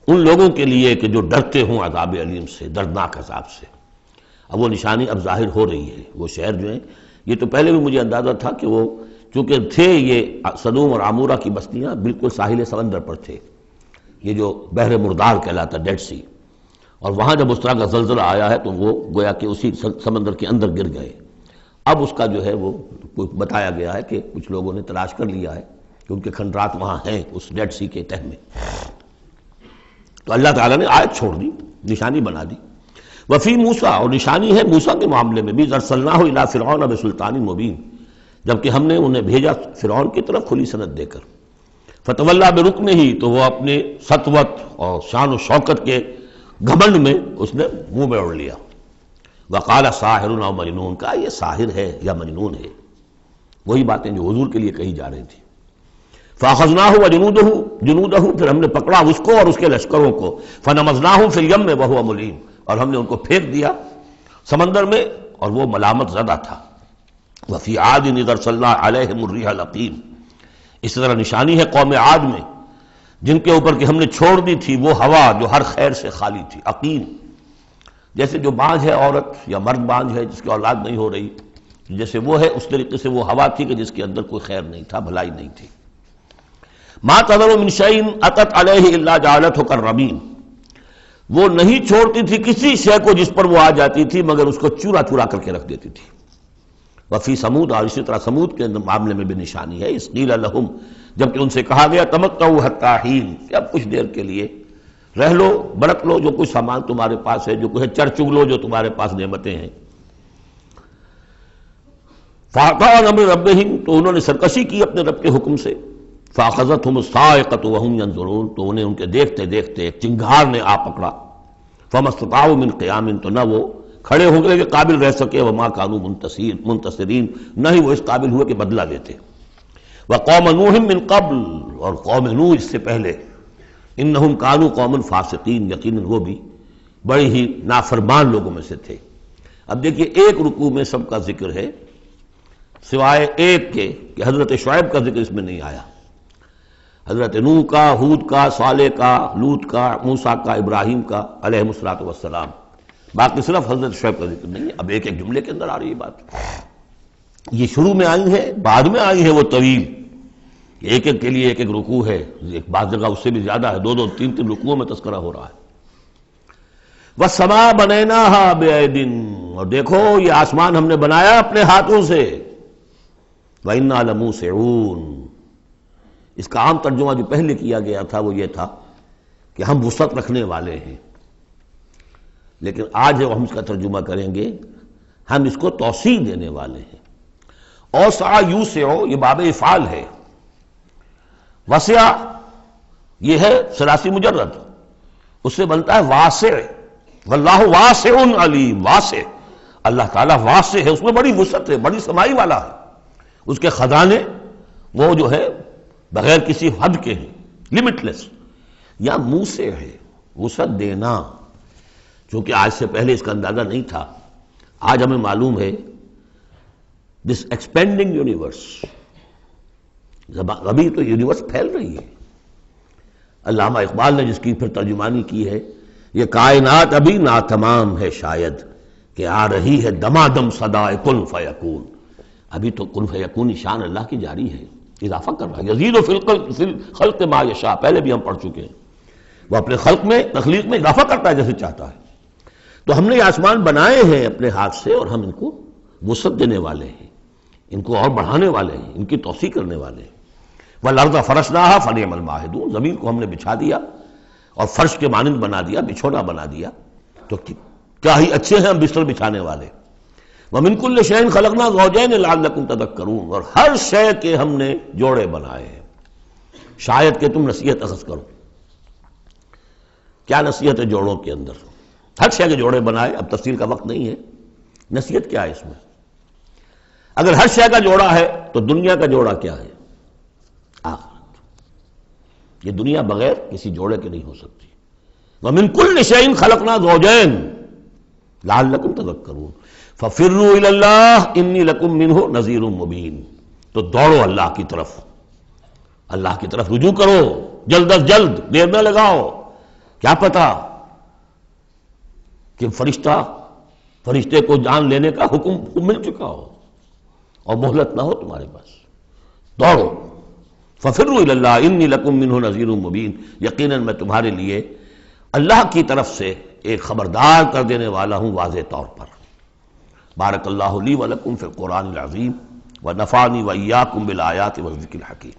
ان لوگوں کے لیے کہ جو ڈرتے ہوں عذاب علیم سے، دردناک عذاب سے۔ اب وہ نشانی اب ظاہر ہو رہی ہے۔ وہ شہر جو ہیں، یہ تو پہلے بھی مجھے اندازہ تھا کہ وہ چونکہ تھے یہ سدوم اور عمورہ کی بستیاں بالکل ساحل سمندر پر تھے، یہ جو بحر مردار کہلاتا ڈیڈ سی، اور وہاں جب اس طرح کا زلزلہ آیا ہے تو وہ گویا کہ اسی سمندر کے اندر گر گئے۔ اب اس کا جو ہے وہ بتایا گیا ہے کہ کچھ لوگوں نے تلاش کر لیا ہے کہ ان کے کھنڈرات وہاں ہیں اس ڈیڈ سی کے تہہ میں۔ تو اللہ تعالیٰ نے آیت چھوڑ دی، نشانی بنا دی۔ وفی موسیٰ، اور نشانی ہے موسیٰ کے معاملے میں بھی، ارسلناہ الی فرعون بسلطان مبین، جبکہ ہم نے انہیں بھیجا فرعون کی طرف کھلی سند دے کر۔ فتولیٰ برکنہ، تو وہ اپنے سطوت اور شان و شوکت کے گھمنڈ میں اس نے منہ میں اوڑھ لیا۔ وقال ساحر او مجنون، کہا یہ ساحر ہے یا مجنون ہے۔ وہی باتیں جو حضور کے لیے کہی جا رہی تھی. فَأَخَذْنَاهُ وَجُنُودَهُ پھر ہم نے پکڑا اس کو اور اس کے لشکروں کو. فَنَمَزْنَاهُمْ فِي الْيَمِّ وَهُوَ مُلِيمٌ اور ہم نے ان کو پھینک دیا سمندر میں اور وہ ملامت زدہ تھا. وَفِي عَادٍ إِذْ أَرْسَلْنَا عَلَيْهِمُ الرِّيحَ الْعَقِيمَ اس طرح نشانی ہے قوم عاد میں جن کے اوپر کہ ہم نے چھوڑ دی تھی وہ ہوا جو ہر خیر سے خالی تھی. عقیم جیسے جو بانجھ ہے عورت یا مرد بانجھ ہے جس کی اولاد نہیں ہو رہی، جیسے وہ ہے اس طریقے سے وہ ہوا تھی کہ جس کے اندر کوئی خیر نہیں تھا، بھلائی نہیں تھی. ما تذر من شیء اتت علیہ الا جعلتہ کالرمیم وہ نہیں چھوڑتی تھی کسی شے کو جس پر وہ آ جاتی تھی مگر اس کو چورا چورا کر کے رکھ دیتی تھی. وفی سمود اور اسی طرح سمود کے معاملے میں بھی نشانی ہے. اس قیل لہم جبکہ ان سے کہا گیا تمتعوا حتی حین کہ اب کچھ دیر کے لیے رہ لو، برت لو جو کچھ سامان تمہارے پاس ہے، جو کچھ چر چگ لو جو تمہارے پاس نعمتیں ہیں. فَأَعْطَىٰ عَنْ أَمْرِ رَبِّهِمْ تو انہوں نے سرکشی کی اپنے رب کے حکم سے. فَأَخَذَتْهُمُ الصَّاعِقَةُ وَهُمْ يَنظُرُونَ تو انہیں ان کے دیکھتے دیکھتے ایک چنگھار نے آ پکڑا. فَمَا اسْتَطَاعُوا مِنْ قِيَامٍ تو نہ وہ کھڑے ہو گئے کہ قابل رہ سکے، وَمَا كَانُوا مُنْتَصِرِينَ نہ ہی وہ اس قابل ہوئے کہ بدلہ دیتے. وَقَوْمَ نُوحٍ مِّن قَبْلُ اور قوم نوح اس سے پہلے انہم کانوا قوما فاسقین یقیناً وہ بھی بڑے ہی نافرمان لوگوں میں سے تھے. اب دیکھیے ایک رکوع میں سب کا ذکر ہے سوائے ایک کے کہ حضرت شعیب کا ذکر اس میں نہیں آیا. حضرت نوح کا، ہود کا، صالح کا، لوط کا، موسیٰ کا، ابراہیم کا علیہ الصلوۃ والسلام. باقی صرف حضرت شعیب کا ذکر نہیں ہے. اب ایک ایک جملے کے اندر آ رہی ہے بات. یہ شروع میں آئی ہیں، بعد میں آئی ہیں وہ طویل، ایک ایک کے لیے ایک ایک رکوع ہے. ایک بعض جگہ اس سے بھی زیادہ ہے، دو دو تین تین رکوعوں میں تذکرہ ہو رہا ہے. وَالسَّمَاءَ بَنَيْنَاهَا بِأَيْدٍ اور دیکھو یہ آسمان ہم نے بنایا اپنے ہاتھوں سے. وَإِنَّا لَمُوسِعُونَ اس کا عام ترجمہ جو پہلے کیا گیا تھا وہ یہ تھا کہ ہم وسعت رکھنے والے ہیں، لیکن آج ہم اس کا ترجمہ کریں گے ہم اس کو توسیع دینے والے ہیں. اوسع یوسع یہ باب افعال ہے. وسع یہ ہے ثلاثی مجرد، اس سے بنتا ہے واسع. واللہ واسع علیم واسع اللہ تعالیٰ واسع ہے، اس میں بڑی وسعت ہے، بڑی سمائی والا ہے. اس کے خزانے وہ جو ہے بغیر کسی حد کے ہیں، لمٹ لیس. یا موسع ہے وسعت دینا، چونکہ آج سے پہلے اس کا اندازہ نہیں تھا. آج ہمیں معلوم ہے دس ایکسپینڈنگ یونیورس، ابھی تو یونیورس پھیل رہی ہے. علامہ اقبال نے جس کی پھر ترجمانی کی ہے یہ کائنات ابھی ناتمام ہے شاید کہ آ رہی ہے دمادم صدائے کن فیکون. ابھی تو کن فیکون شان اللہ کی جاری ہے، اضافہ کر رہا ہے. یزید فی الخلق ما یشاء پہلے بھی ہم پڑھ چکے ہیں. وہ اپنے خلق میں تخلیق میں اضافہ کرتا ہے جیسے چاہتا ہے. تو ہم نے یہ آسمان بنائے ہیں اپنے ہاتھ سے اور ہم ان کو وسعت دینے والے ہیں، ان کو اور بڑھانے والے ہیں، ان کی توسیع کرنے والے ہیں. وَالْأَرْضَ فَرَشْنَاهَا فَنِعْمَ الْمَاهِدُونَ زمین کو ہم نے بچھا دیا اور فرش کے مانند بنا دیا، بچھونا بنا دیا. تو کیا ہی اچھے ہیں ہم بستر بچھانے والے. وَمِن كُلِّ شَيْءٍ خَلَقْنَا زَوْجَيْنِ لَعَلَّكُمْ تَذَكَّرُونَ اور ہر شے کے ہم نے جوڑے بنائے ہیں شاید کہ تم نصیحت اخذ کرو. کیا نصیحت ہے جوڑوں کے اندر؟ ہر شے کے جوڑے بنائے. اب تفصیل کا وقت نہیں ہے. نصیحت کیا ہے اس میں؟ اگر ہر شے کا جوڑا ہے تو دنیا کا جوڑا کیا ہے؟ آخرت. یہ دنیا بغیر کسی جوڑے کے نہیں ہو سکتی. وَمِن كُلِّ شَيْءٍ خَلَقْنَا زَوْجَيْنِ لَعَلَّكُمْ تَذَكَّرُونَ فَفِرُّوا إِلَى اللَّهِ إِنِّي لَكُمْ مِنْهُ نَذِيرٌ مُبِينٌ تو دوڑو اللہ کی طرف، اللہ کی طرف رجوع کرو جلد از جلد، دیر نہ لگاؤ. کیا پتا کہ فرشتے کو جان لینے کا حکم مل چکا ہو اور مہلت نہ ہو تمہارے پاس. دوڑو. فَفِرُّوا إِلَى اللَّهِ إِنِّي لَكُمْ مِنْهُ نَذِيرٌ مُبِينٌ یقیناً میں تمہارے لیے اللہ کی طرف سے ایک خبردار کر دینے والا ہوں واضح طور پر. بارک اللہ لی ولکم فی القرآن العظیم ونفعنی وإیاکم بالآیات والذکر الحکیم.